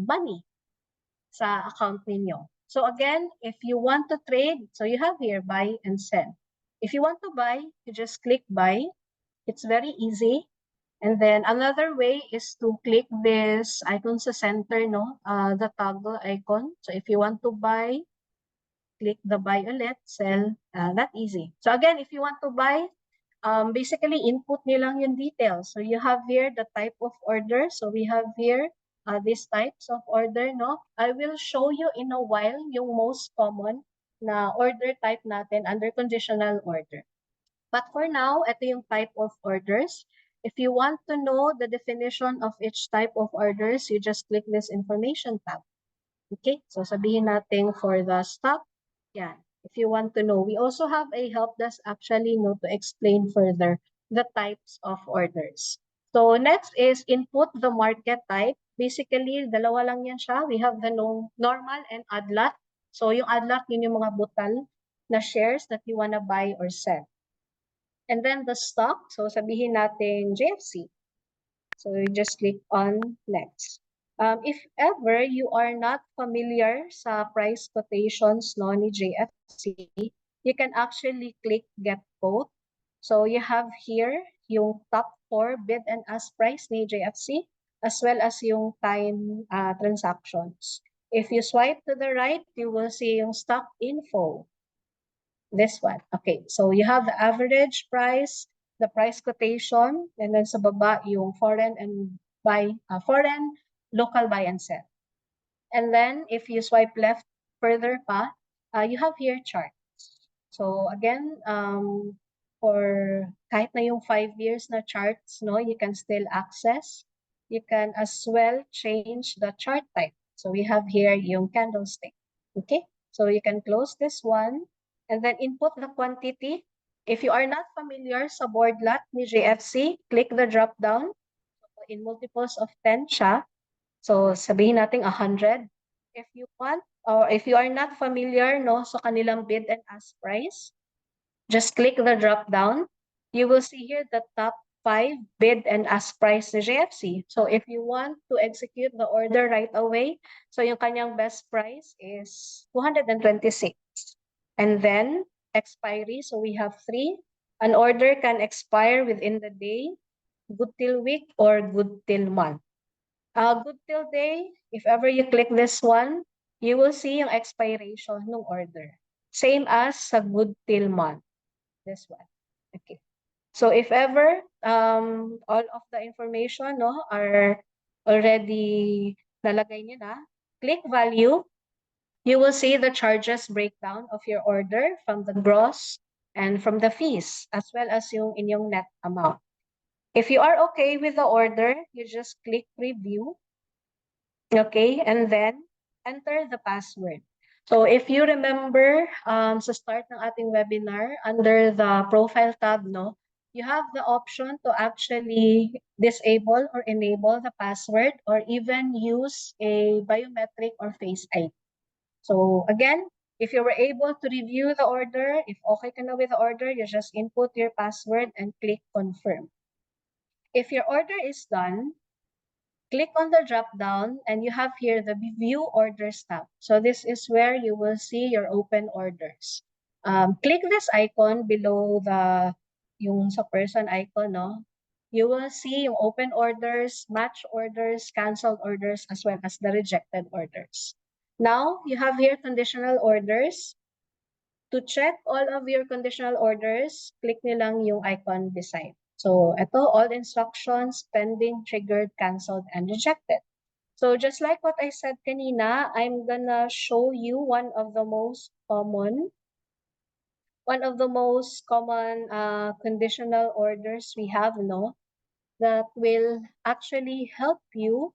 money sa account ninyo. So again, if you want to trade, so you have here buy and sell. If you want to buy, you just click buy. It's very easy. And then another way is to click this icon sa center, no? The toggle icon. So if you want to buy, click the buy ulit, sell, that easy. So again, if you want to buy, basically input nyo lang yung details. So you have here the type of order. So we have here these types of order, no? I will show you in a while yung most common na order type natin under conditional order. But for now, ito yung type of orders. If you want to know the definition of each type of orders, you just click this information tab. Okay, so sabihin natin for the stock, yan. If you want to know, we also have a help desk actually, no, to explain further the types of orders. So next is input the market type. Basically, dalawa lang yan siya. We have the normal and odd lot. So yung odd lot, yun yung mga butal na shares that you wanna buy or sell. And then the stock, so sabihin natin JFC. So you just click on next. If ever you are not familiar sa price quotations, no, ni JFC, you can actually click get quote. So you have here yung top 4 bid and ask price ni JFC as well as yung time transactions. If you swipe to the right, you will see yung stock info. This one. Okay, so you have the average price, the price quotation, and then sa baba yung foreign and foreign, local buy and sell. And then if you swipe left further pa, you have here charts. So again, for kahit na yung 5 years na charts, no, you can still access. You can as well change the chart type. So we have here yung candlestick. Okay, so you can close this one and then input the quantity. If you are not familiar sa board lot ni JFC, click the drop down. In multiples of 10 siya. So sabihin natin 100. If you want, or if you are not familiar, no, sa kanilang bid and ask price, just click the drop down. You will see here the top 5 bid and ask price ni JFC. So if you want to execute the order right away, so yung kanyang best price is 226. And then expiry, so we have 3. An order can expire within the day, good till week, or good till month. Good till day, if ever you click this one, you will see yung expiration ng order. Same as sa good till month. This one. Okay. So if ever all of the information, no, are already nalagay niyo na, click value. You will see the charges breakdown of your order from the gross and from the fees, as well as yung inyong net amount. If you are okay with the order, you just click review. Okay, and then enter the password. So if you remember sa start ng ating webinar, under the profile tab, no, you have the option to actually disable or enable the password or even use a biometric or face ID. So again, if you were able to review the order, if okay ka na with the order, you just input your password and click confirm. If your order is done, click on the drop down and you have here the view orders tab. So this is where you will see your open orders. Click this icon below yung sa person icon, no? You will see yung open orders, match orders, canceled orders, as well as the rejected orders. Now, you have here conditional orders. To check all of your conditional orders, click nilang yung icon beside. So, ito, all instructions, pending, triggered, canceled, and rejected. So, just like what I said kanina, I'm gonna show you one of the most common conditional orders we have, no? That will actually help you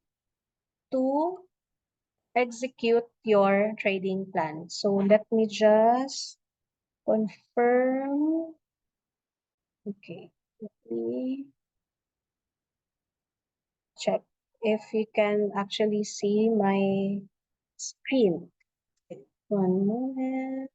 to execute your trading plan. So, let me just confirm. Okay, let me check if you can actually see my screen. One moment.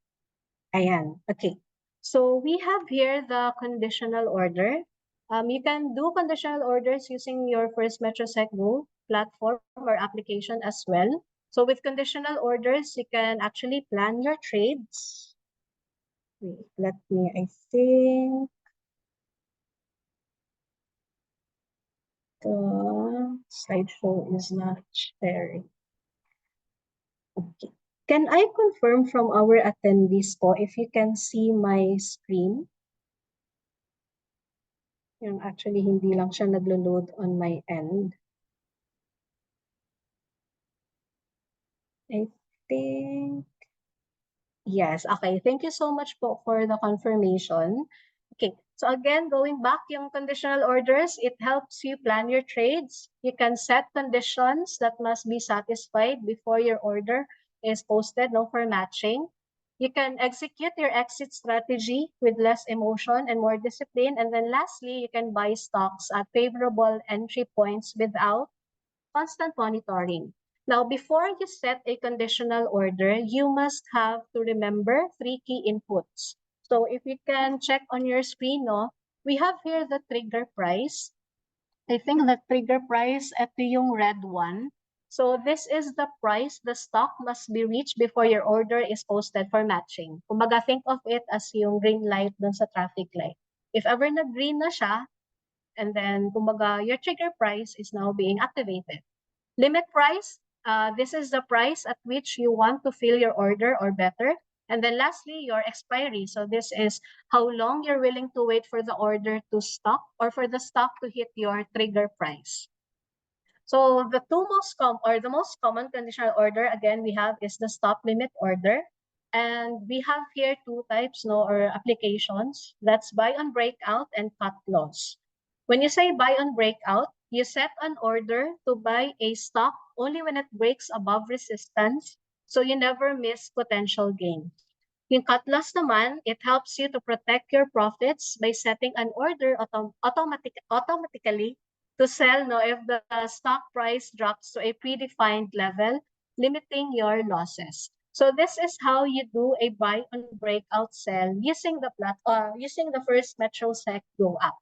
Ayan, okay. So we have here the conditional order. You can do conditional orders using your First Metrosec Go platform or application as well. So with conditional orders, you can actually plan your trades. Wait, let me, I think the slideshow is not sharing. Okay. Can I confirm from our attendees po if you can see my screen? Yung actually hindi lang siya naglo-load on my end. I think yes. Okay. Thank you so much po for the confirmation. Okay. So again, going back yung conditional orders, it helps you plan your trades. You can set conditions that must be satisfied before your order is posted, no, for matching. You can execute your exit strategy with less emotion and more discipline. And then lastly, you can buy stocks at favorable entry points without constant monitoring. Now, before you set a conditional order, you must have to remember three key inputs. So if you can check on your screen, no, we have here the trigger price. I think the trigger price, ito yung red one. So this is the price the stock must be reached before your order is posted for matching. Kumbaga, think of it as yung green light dun sa traffic light. If ever nag-green na siya, and then kumbaga, your trigger price is now being activated. Limit price, this is the price at which you want to fill your order or better. And then lastly, your expiry. So this is how long you're willing to wait for the order to stop or for the stock to hit your trigger price. So the most common conditional order, again, we have is the stop limit order. And we have here two types, no, or applications. That's buy on breakout and cut loss. When you say buy on breakout, you set an order to buy a stock only when it breaks above resistance, so you never miss potential gain. Yung cut loss naman, it helps you to protect your profits by setting an order automatically to sell, no, if the stock price drops to a predefined level, limiting your losses. So this is how you do a buy on breakout sell using the First Metrosec Go app.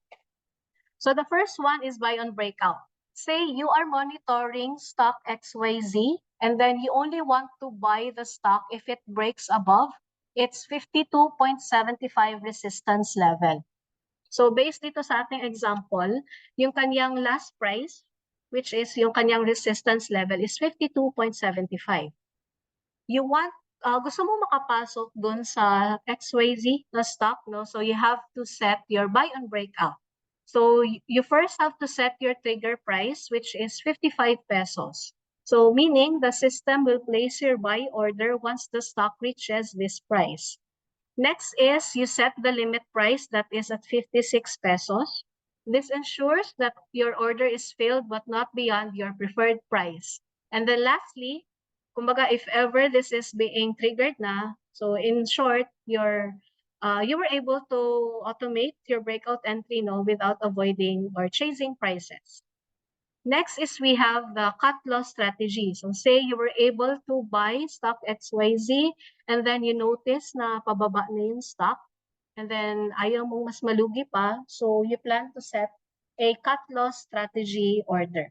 So the first one is buy on breakout. Say you are monitoring stock XYZ and then you only want to buy the stock if it breaks above its 52.75 resistance level. So based dito sa ating example, yung kanyang last price, which is yung kanyang resistance level, is 52.75. You want, gusto mo makapasok dun sa XYZ na stock, no? So you have to set your buy on breakout. So you first have to set your trigger price, which is 55 pesos. So meaning the system will place your buy order once the stock reaches this price. Next is you set the limit price that is at 56 pesos. This ensures that your order is filled but not beyond your preferred price. And then lastly, kumbaga if ever this is being triggered na, so in short, you were able to automate your breakout entry, no, without avoiding or chasing prices. Next is we have the cut loss strategy. So say you were able to buy stock XYZ and then you notice na pababa na yung stock and then ayaw mong mas malugi pa. So you plan to set a cut loss strategy order.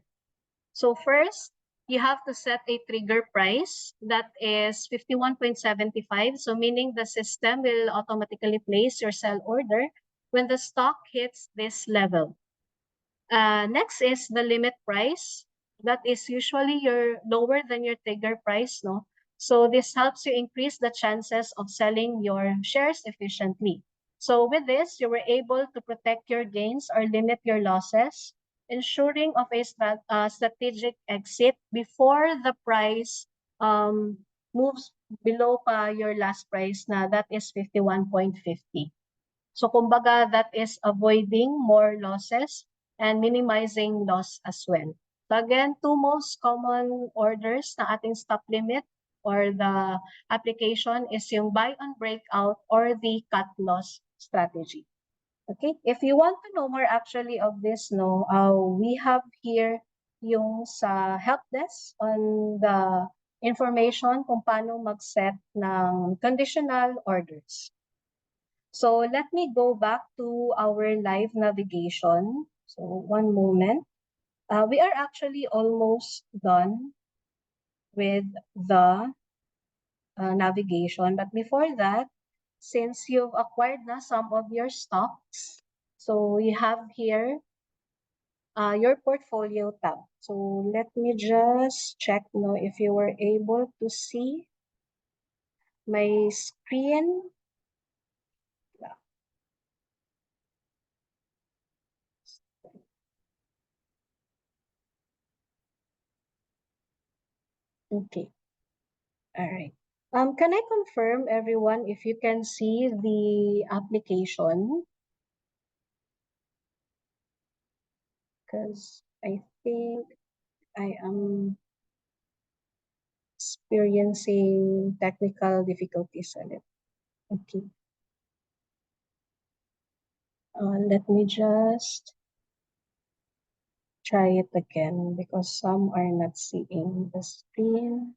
So first, you have to set a trigger price that is 51.75. So meaning the system will automatically place your sell order when the stock hits this level. Next is the limit price. That is usually lower than your trigger price, no? So this helps you increase the chances of selling your shares efficiently. So with this, you were able to protect your gains or limit your losses, ensuring of a strategic exit before the price moves below your last price na that is 51.50. So kumbaga that is avoiding more losses and minimizing loss as well. So again, two most common orders na ating stop limit or the application is yung buy on breakout or the cut loss strategy. Okay, if you want to know more actually of this, no, we have here yung sa help desk on the information kung paano mag-set ng conditional orders. So let me go back to our live navigation. So one moment. We are actually almost done with the navigation. But before that, since you've acquired na some of your stocks, so you have here your portfolio tab. So let me just check no, if you were able to see my screen. Okay. All right. Can I confirm everyone if you can see the application? Because I think I am experiencing technical difficulties on it. Okay. Let me just try it again because some are not seeing the screen.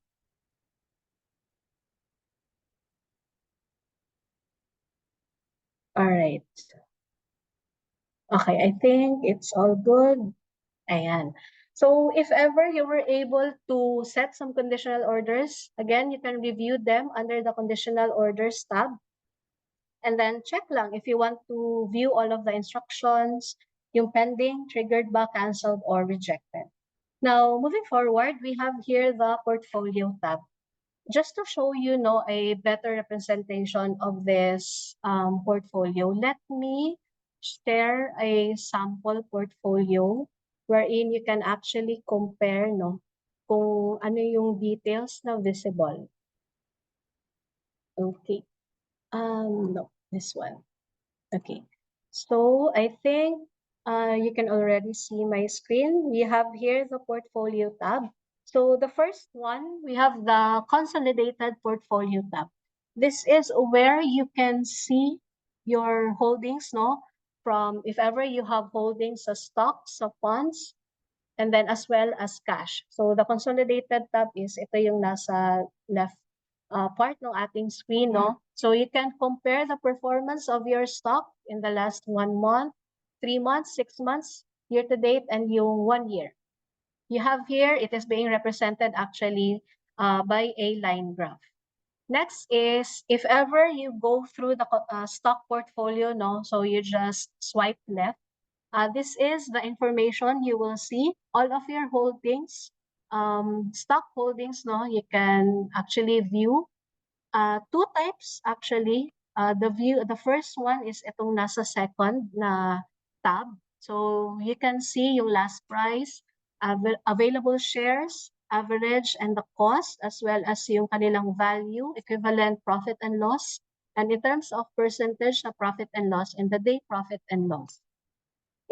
All right. Okay, I think it's all good. Ayan. So if ever you were able to set some conditional orders, again, you can review them under the conditional orders tab. And then check lang if you want to view all of the instructions, yung pending, triggered ba, canceled, or rejected. Now, moving forward, we have here the portfolio tab. Just to show you a better representation of this portfolio, let me share a sample portfolio wherein you can actually compare kung ano yung details na visible. Okay. No, this one. Okay. So I think you can already see my screen. We have here the portfolio tab. So the first one, we have the consolidated portfolio tab. This is where you can see your holdings, from if ever you have holdings of stocks, of funds, and then as well as cash. So the consolidated tab is ito yung nasa left part ng ating screen, no? So you can compare the performance of your stock in the last 1 month, 3 months, 6 months, year to date, and yung 1 year. You have here, it is being represented actually by a line graph. Next is, if ever you go through the stock portfolio, so you just swipe left. This is the information you will see, all of your holdings, stock holdings, you can actually view two types actually. The first one is itong nasa second na tab. So you can see yung last price, available shares, average, and the cost, as well as yung kanilang value, equivalent profit and loss, and in terms of percentage na profit and loss, and the day profit and loss.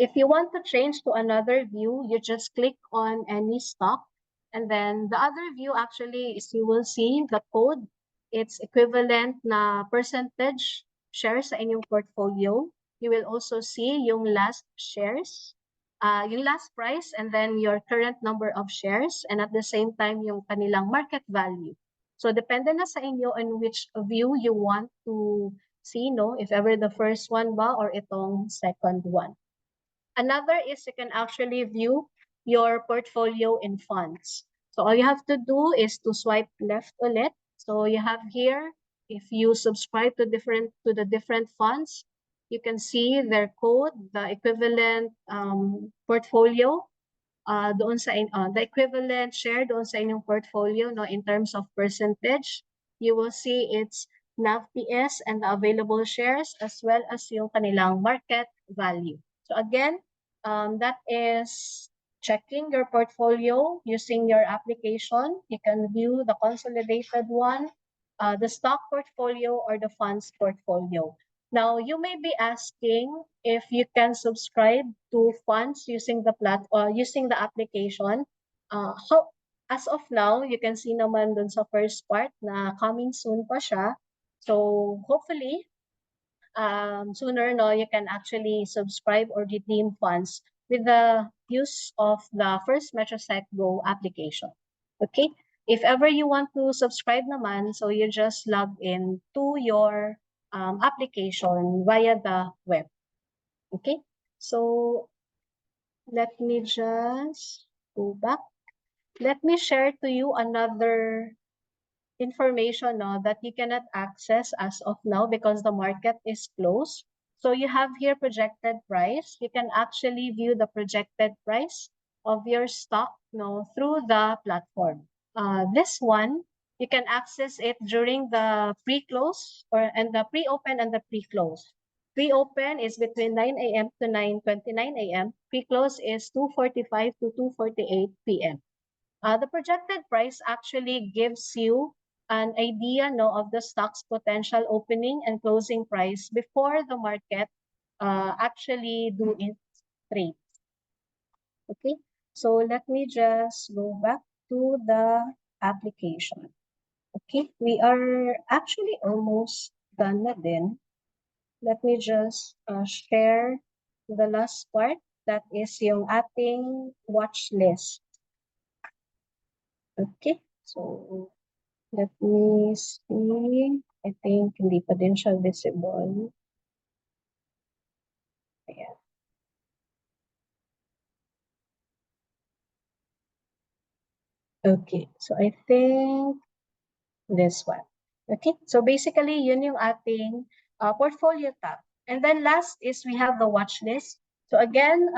If you want to change to another view, you just click on any stock, and then the other view actually is you will see the code. It's equivalent na percentage shares sa inyong portfolio. You will also see yung last shares, yung last price, and then your current number of shares, and at the same time yung kanilang market value. So depende na sa inyo on which view you want to see, if ever the first one ba or itong second one. Another is you can actually view your portfolio in funds. So all you have to do is to swipe left ulit. So you have here, if you subscribe to the different funds, you can see their code, the equivalent portfolio, the equivalent share doon sa inyong portfolio, no, in terms of percentage. You will see its NAV-PS and the available shares, as well as yung kanilang market value. So again, that is checking your portfolio using your application. You can view the consolidated one, the stock portfolio, or the funds portfolio. Now, you may be asking if you can subscribe to funds using using the application. As of now, you can see naman dun sa first part na coming soon pa siya. So hopefully, sooner, no, you can actually subscribe or redeem funds with the use of the first Metrosec Go application. Okay? If ever you want to subscribe naman, so you just log in to your application via the web. Okay? So let me just go back. Let me share to you another information, no, that you cannot access as of now because the market is closed. So you have here projected price. You can actually view the projected price of your stock, no, through the platform. This one, you can access it during the pre-close and the pre-open and the pre-close. Pre-open is between 9 a.m. to 9:29 a.m. Pre-close is 2:45 to 2:48 p.m. The projected price actually gives you an idea, no, of the stock's potential opening and closing price before the market actually do its trade. Okay, so let me just go back to the application. Okay, we are actually almost done na din. Let me just share the last part, that is yung ating watch list. Okay, so let me see. I think hindi pa din siya visible. Ayan. Okay, so I think this one. Okay, so basically yun yung ating portfolio tab. And then last is we have the watch list. So again,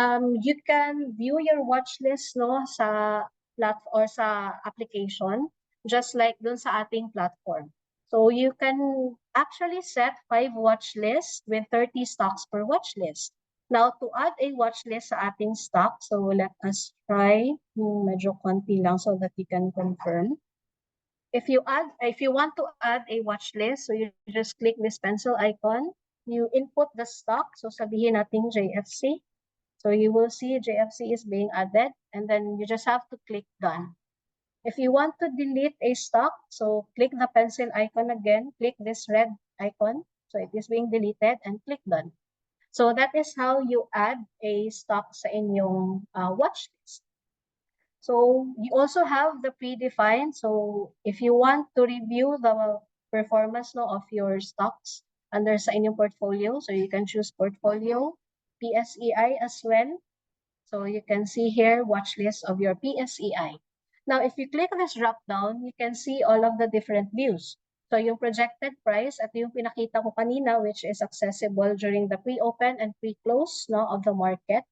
you can view your watch list, no, sa sa application, just like dun sa ating platform. So you can actually set 5 watch lists with 30 stocks per watch list. Now, to add a watch list sa ating stock, so let us try, medyo konti lang so that you can confirm. If you want to add a watch list, so you just click this pencil icon, you input the stock, so sabihin natin JFC. So you will see JFC is being added, and then you just have to click done. If you want to delete a stock, so click the pencil icon again, click this red icon, so it is being deleted, and click done. So that is how you add a stock sa inyong watch list. So you also have the predefined. So if you want to review the performance, no, of your stocks under sa inyong portfolio, so you can choose portfolio, PSEI as well. So you can see here watch list of your PSEI. Now, if you click this drop down, you can see all of the different views. So yung projected price at yung pinakita ko kanina, which is accessible during the pre-open and pre-close, no, of the market.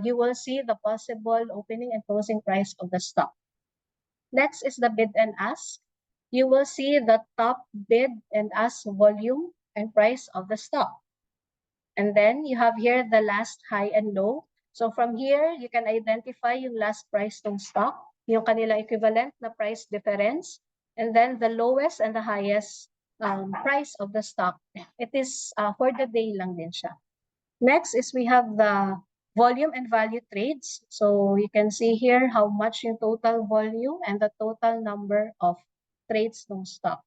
You will see the possible opening and closing price of the stock. Next is the bid and ask. You will see the top bid and ask volume and price of the stock. And then you have here the last high and low. So from here, you can identify yung last price ng stock, yung kanila equivalent na price difference, and then the lowest and the highest price of the stock. It is for the day lang din siya. Next is we have the volume and value trades. So you can see here how much yung total volume and the total number of trades ng stock.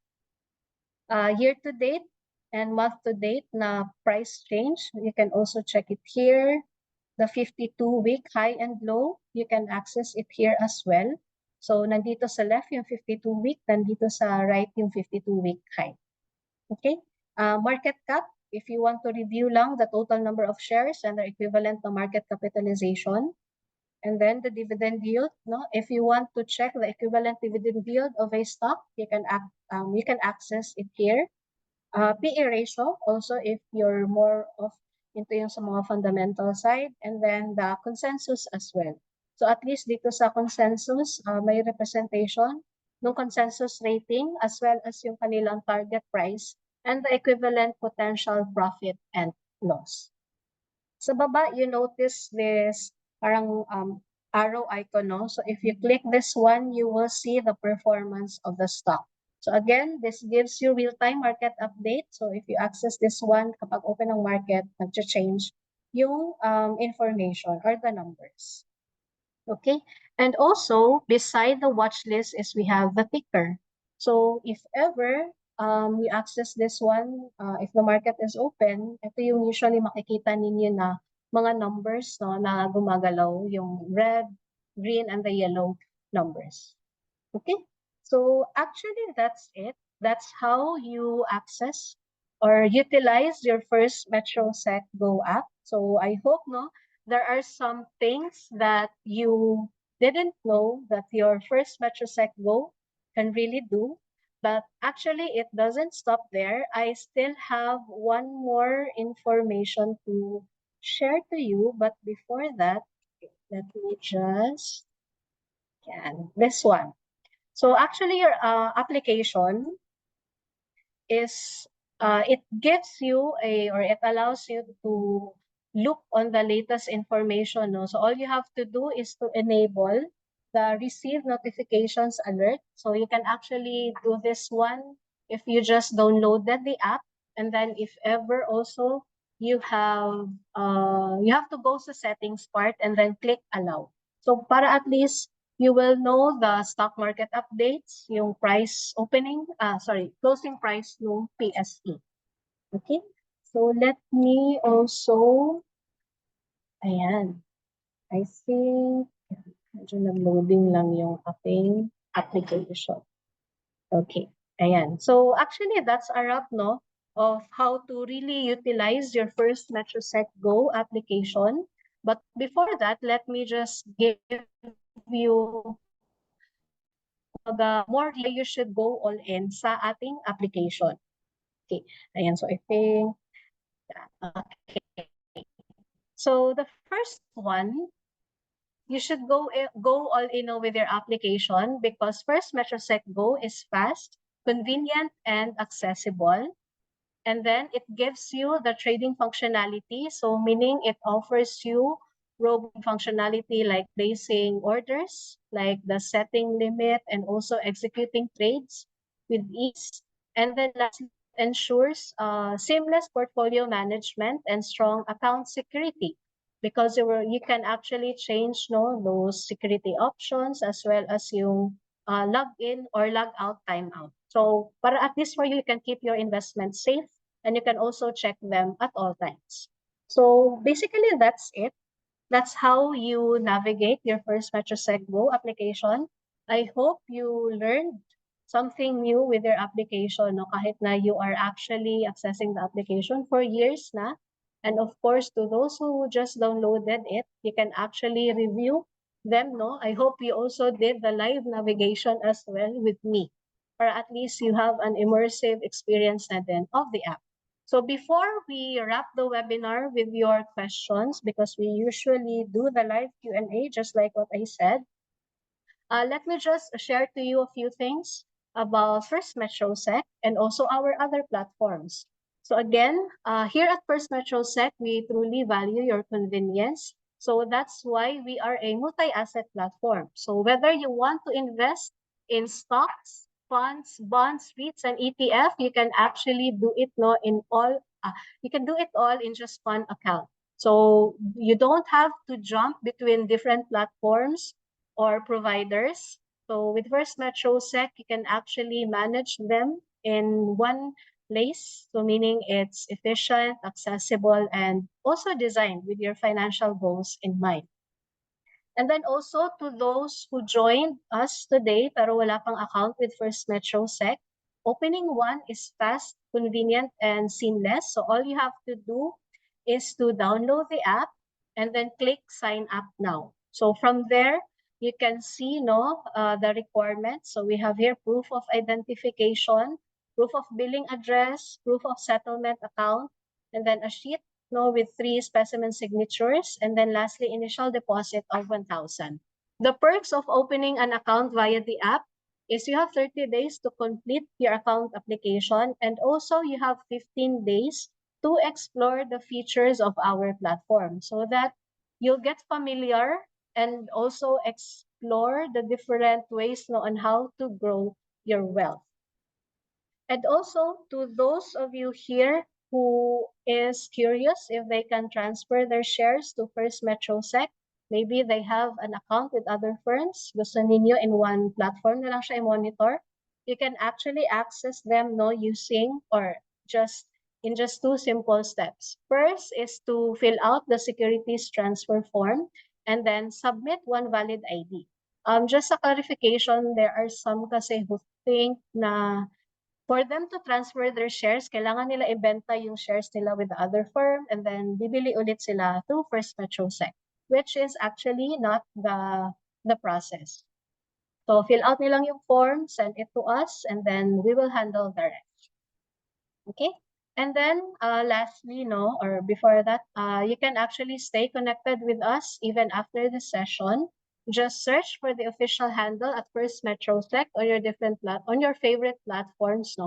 Year to date and month to date na price change, you can also check it here. The 52-week high and low, you can access it here as well. So nandito sa left yung 52-week, nandito sa right yung 52-week high. Okay, market cap. If you want to review lang the total number of shares and their equivalent to market capitalization. And then the dividend yield, no? If you want to check the equivalent dividend yield of a stock, you can access it here. PE ratio, also if you're more of into yung sa mga fundamental side, and then the consensus as well. So at least dito sa consensus, may representation ng consensus rating as well as yung kanilang target price and the equivalent potential profit and loss. Sa baba, you notice this parang arrow icon, no? So if you click this one, you will see the performance of the stock. So again, this gives you real-time market update. So if you access this one, kapag open ang market, nag-change yung information or the numbers. Okay, and also beside the watch list is we have the ticker. So if ever you access this one, if the market is open, ito yung usually makikita ninyo na mga numbers, no, na gumagalaw, yung red, green, and the yellow numbers. Okay, so actually that's it. That's how you access or utilize your first MetroSec Go app. So I hope, no, there are some things that you didn't know that your first MetroSec Go can really do. But actually, it doesn't stop there. I still have one more information to share to you. But before that, let me just this one. So actually, your application is it gives you or it allows you to look on the latest information. No? So all you have to do is to enable the receive notifications alert. So you can actually do this one if you just downloaded the app, and then if ever also you have to go to settings part and then click allow. So para at least you will know the stock market updates, yung price opening, closing price ng PSE. Okay? So let me also, ayan, I think, medyo nag-loading lang yung aking application. Okay, ayan. So actually, that's a wrap, no, of how to really utilize your first MetroSec Go application. But before that, let me just give you the more you should go all in sa ating application. Okay, ayan. So I think, okay. So the first one, you should go all in with your application because first MetroSec Go is fast, convenient, and accessible. And then it gives you the trading functionality. So meaning it offers you robust functionality like placing orders, like the setting limit, and also executing trades with ease. And then lastly, it ensures seamless portfolio management and strong account security because you can actually change those security options as well as yung log in or log out timeout. So para at least for you can keep your investments safe and you can also check them at all times. So basically that's it. That's how you navigate your first MetroSec Go application. I hope you learned something new with your application, no? Kahit na you are actually accessing the application for years na. And of course, to those who just downloaded it, you can actually review them, no? I hope you also did the live navigation as well with me, or at least you have an immersive experience na din of the app. So before we wrap the webinar with your questions, because we usually do the live Q&A, just like what I said, let me just share to you a few things about First MetroSec and also our other platforms. So again, here at First MetroSec, we truly value your convenience. So that's why we are a multi-asset platform. So whether you want to invest in stocks, funds, bonds, REITs, and ETF, you can actually do it in all. You can do it all in just one account. So you don't have to jump between different platforms or providers. So with First MetroSec, you can actually manage them in one place. So meaning it's efficient, accessible, and also designed with your financial goals in mind. And then also to those who joined us today pero wala pang account with First MetroSec, opening one is fast, convenient, and seamless. So all you have to do is to download the app and then click sign up now. So from there, you can see the requirements. So we have here proof of identification, proof of billing address, proof of settlement account, and then a sheet with 3 specimen signatures, and then lastly, initial deposit of 1,000. The perks of opening an account via the app is you have 30 days to complete your account application, and also you have 15 days to explore the features of our platform so that you'll get familiar and also explore the different ways on how to grow your wealth. And also to those of you here who is curious if they can transfer their shares to First Metrosec, maybe they have an account with other firms, gusto ninyo in one platform na lang siya i-monitor, you can actually access them using or just in just 2 simple steps. First is to fill out the securities transfer form and then submit one valid ID. Just a clarification, there are some kasi who think na for them to transfer their shares, kailangan nila ibenta yung shares nila with the other firm and then bibili ulit sila through First Metrosec, which is actually not the process. So fill out nilang yung form, send it to us, and then we will handle the rest. Okay? And then lastly, or before that, you can actually stay connected with us even after the session. Just search for the official handle at First Metrosec on your favorite platforms.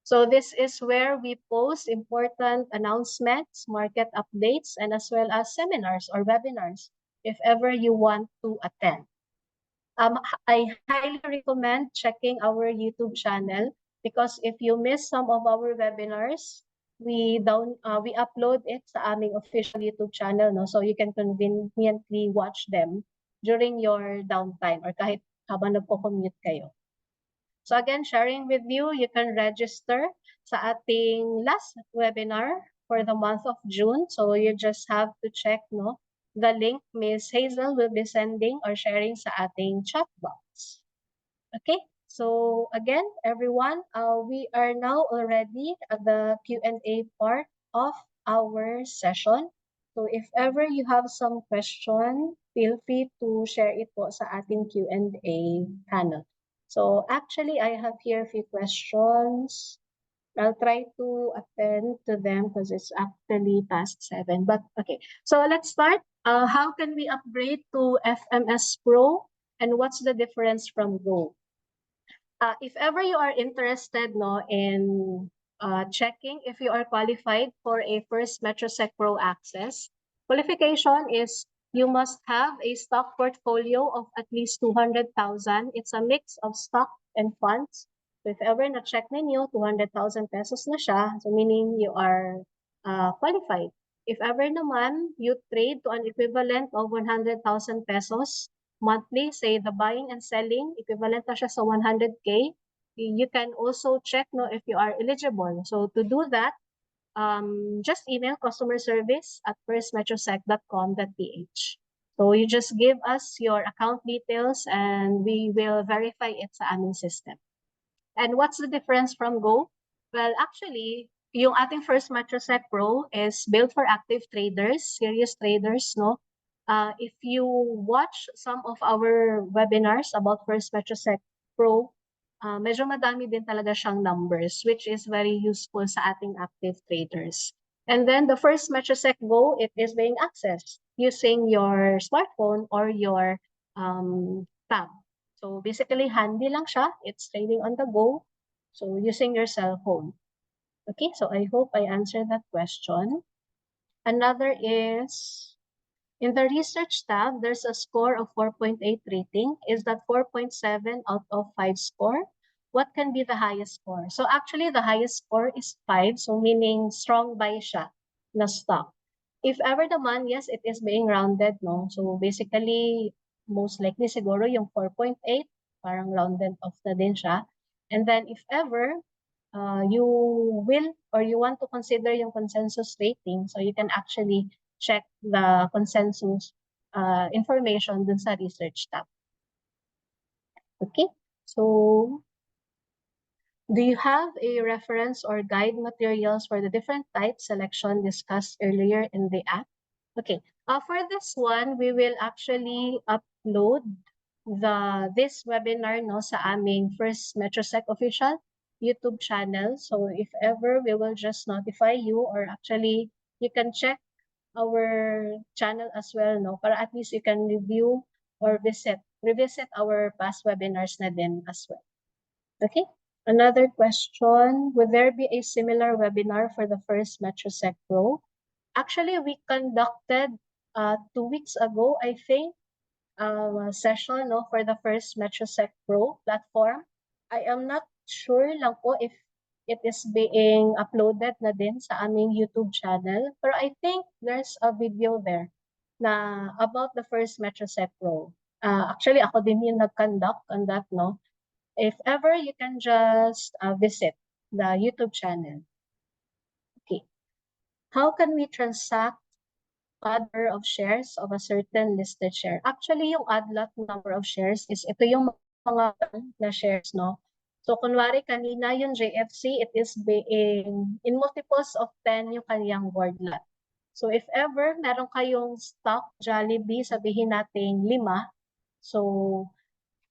So this is where we post important announcements, market updates, and as well as seminars or webinars if ever you want to attend. I highly recommend checking our YouTube channel because if you miss some of our webinars, we upload it sa aming official YouTube channel, so you can conveniently watch them during your downtime or kahit habang nagpo-commute kayo. So again, sharing with you, you can register sa ating last webinar for the month of June. So you just have to check the link Ms. Hazel will be sending or sharing sa ating chat box. Okay, so again, everyone, we are now already at the Q&A part of our session. So if ever you have some question, feel free to share it po sa ating Q&A panel. So actually, I have here a few questions. I'll try to attend to them because it's actually past 7. But okay, so let's start. How can we upgrade to FMS Pro, and what's the difference from Go? If ever you are interested in checking if you are qualified for a First Metrosec Pro access, qualification is you must have a stock portfolio of at least 200,000. It's a mix of stock and funds. So if ever na-check ninyo, 200,000 pesos na siya, so meaning you are qualified. If ever naman you trade to an equivalent of 100,000 pesos monthly, say the buying and selling, equivalent na siya sa 100K, you can also check if you are eligible. So to do that, just email customer service at firstmetrosec.com.ph. So you just give us your account details and we will verify it sa aming system. And what's the difference from Go? Well, actually, yung ating First Metrosec Pro is built for active traders, serious traders, if you watch some of our webinars about First Metrosec Pro, medyo madami din talaga siyang numbers, which is very useful sa ating active traders. And then the First Metrosec Go, it is being accessed using your smartphone or your tab. So basically, handy lang siya. It's trading on the go. So using your cell phone. Okay, so I hope I answered that question. Another is, in the research tab, there's a score of 4.8 rating. Is that 4.7 out of 5 score? What can be the highest score? So actually, the highest score is 5. So meaning strong buy siya na stock. If ever naman, yes, it is being rounded, So basically, most likely siguro yung 4.8, parang rounded off na din siya. And then if ever, you will or you want to consider yung consensus rating, so you can actually check the consensus information dun sa research tab. Okay, so do you have a reference or guide materials for the different type selection discussed earlier in the app? Okay, For this one, we will actually upload this webinar no sa aming First Metrosec official YouTube channel. So if ever, we will just notify you, or actually you can check our channel as well, no, para at least you can review or revisit our past webinars na din as well. Okay. Another question, would there be a similar webinar for the First Metrosec Pro? Actually, we conducted 2 weeks ago, I think, session no, for the First Metrosec Pro platform. I am not sure lang po if it is being uploaded na din sa aming YouTube channel. Pero I think there's a video there na about the First Metrosec Pro. Actually, ako din yung nag-conduct on that, no? If ever, you can just visit the YouTube channel. Okay. How can we transact number of shares of a certain listed share? Actually, yung odd lot number of shares is ito yung mga na shares, no? So, kunwari kanina yung JFC, it is being in multiples of 10 yung kanyang board lot. So, if ever meron kayong stock Jollibee, sabihin natin 5, so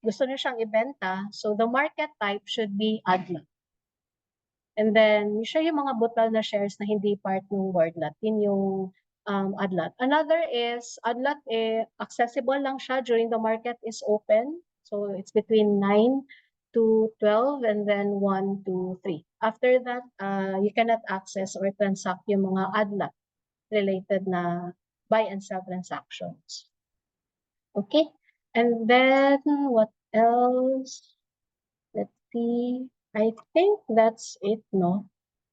gusto niyo siyang ibenta, so the market type should be odd lot. And then, usually yung mga butal na shares na hindi part ng board lot, yun yung odd lot. Another is, odd lot, accessible lang siya during the market is open. So, it's between 9 to 12 and then 1 to 3. After that, you cannot access or transact yung mga odd lot related na buy and sell transactions. Okay. And then, what else? Let's see. I think that's it, no?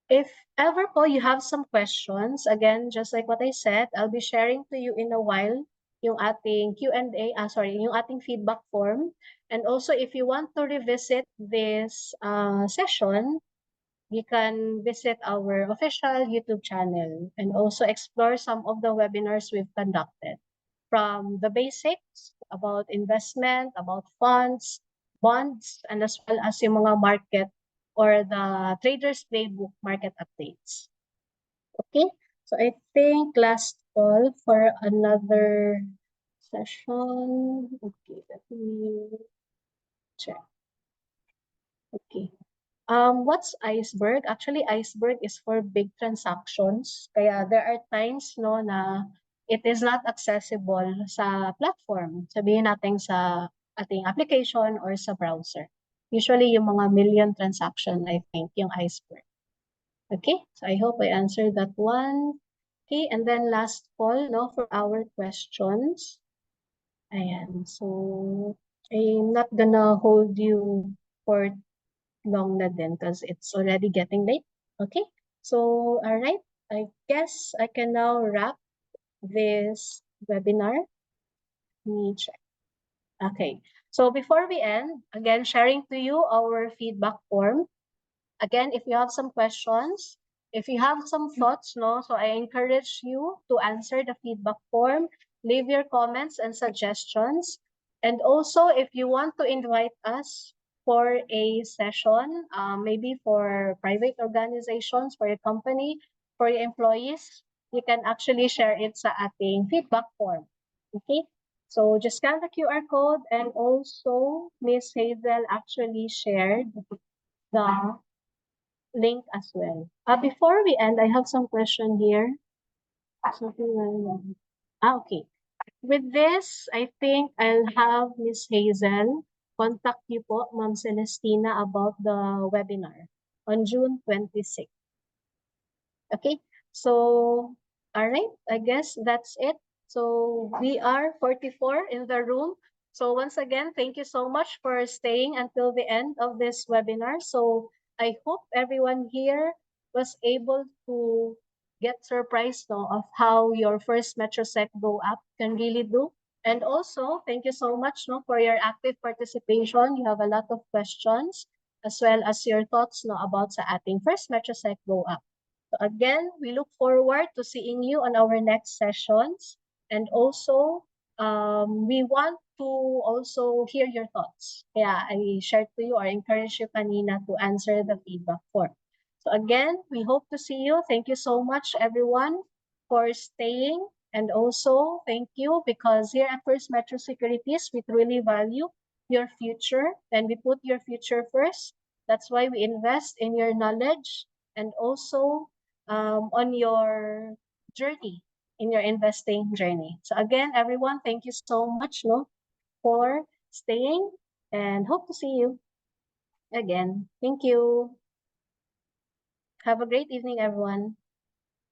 If ever po you have some questions, again, just like what I said, I'll be sharing to you in a while yung ating Q&A, yung ating feedback form. And also, if you want to revisit this session, you can visit our official YouTube channel and also explore some of the webinars we've conducted. From the basics about investment, about funds, bonds, and as well as yung mga market or the Trader's Playbook market updates. Okay, so I think last call for another session. Okay, let me check. Okay. What's iceberg? Actually, iceberg is for big transactions. Kaya there are times no na it is not accessible sa platform. Sabihin natin sa ating application or sa browser. Usually yung mga million transaction, I think, yung iceberg. Okay, so I hope I answered that one. Okay, and then last call no for our questions. Ayan, so I'm not gonna hold you for long na din because it's already getting late. Okay, so all right, I guess I can now wrap this webinar. Let me check. Okay, so before we end, again, sharing to you our feedback form. Again, if you have some questions, if you have some thoughts, no, so I encourage you to answer the feedback form, leave your comments and suggestions. And also, if you want to invite us for a session, maybe for private organizations, for your company, for your employees, you can actually share it sa ating feedback form. Okay? So just scan the QR code, and also Miss Hazel actually shared the link as well. Before we end, I have some question here. Okay. With this, I think I'll have Miss Hazel contact you po, Ma'am Celestina, about the webinar on June 26th. Okay, so, all right, I guess that's it. So we are 44 in the room. So once again, thank you so much for staying until the end of this webinar. So I hope everyone here was able to get surprised of how your first Metrosec Go app can really do. And also, thank you so much for your active participation. You have a lot of questions as well as your thoughts about sa ating first Metrosec Go app. So again, we look forward to seeing you on our next sessions. And also, we want to also hear your thoughts. Yeah, I shared to you or encourage you kanina to answer the feedback form. So again, we hope to see you. Thank you so much, everyone, for staying. And also, thank you, because here at First Metro Securities, we truly value your future and we put your future first. That's why we invest in your knowledge and also on your journey, in your investing journey. So again, everyone, thank you so much for staying and hope to see you again. Thank you. Have a great evening, everyone.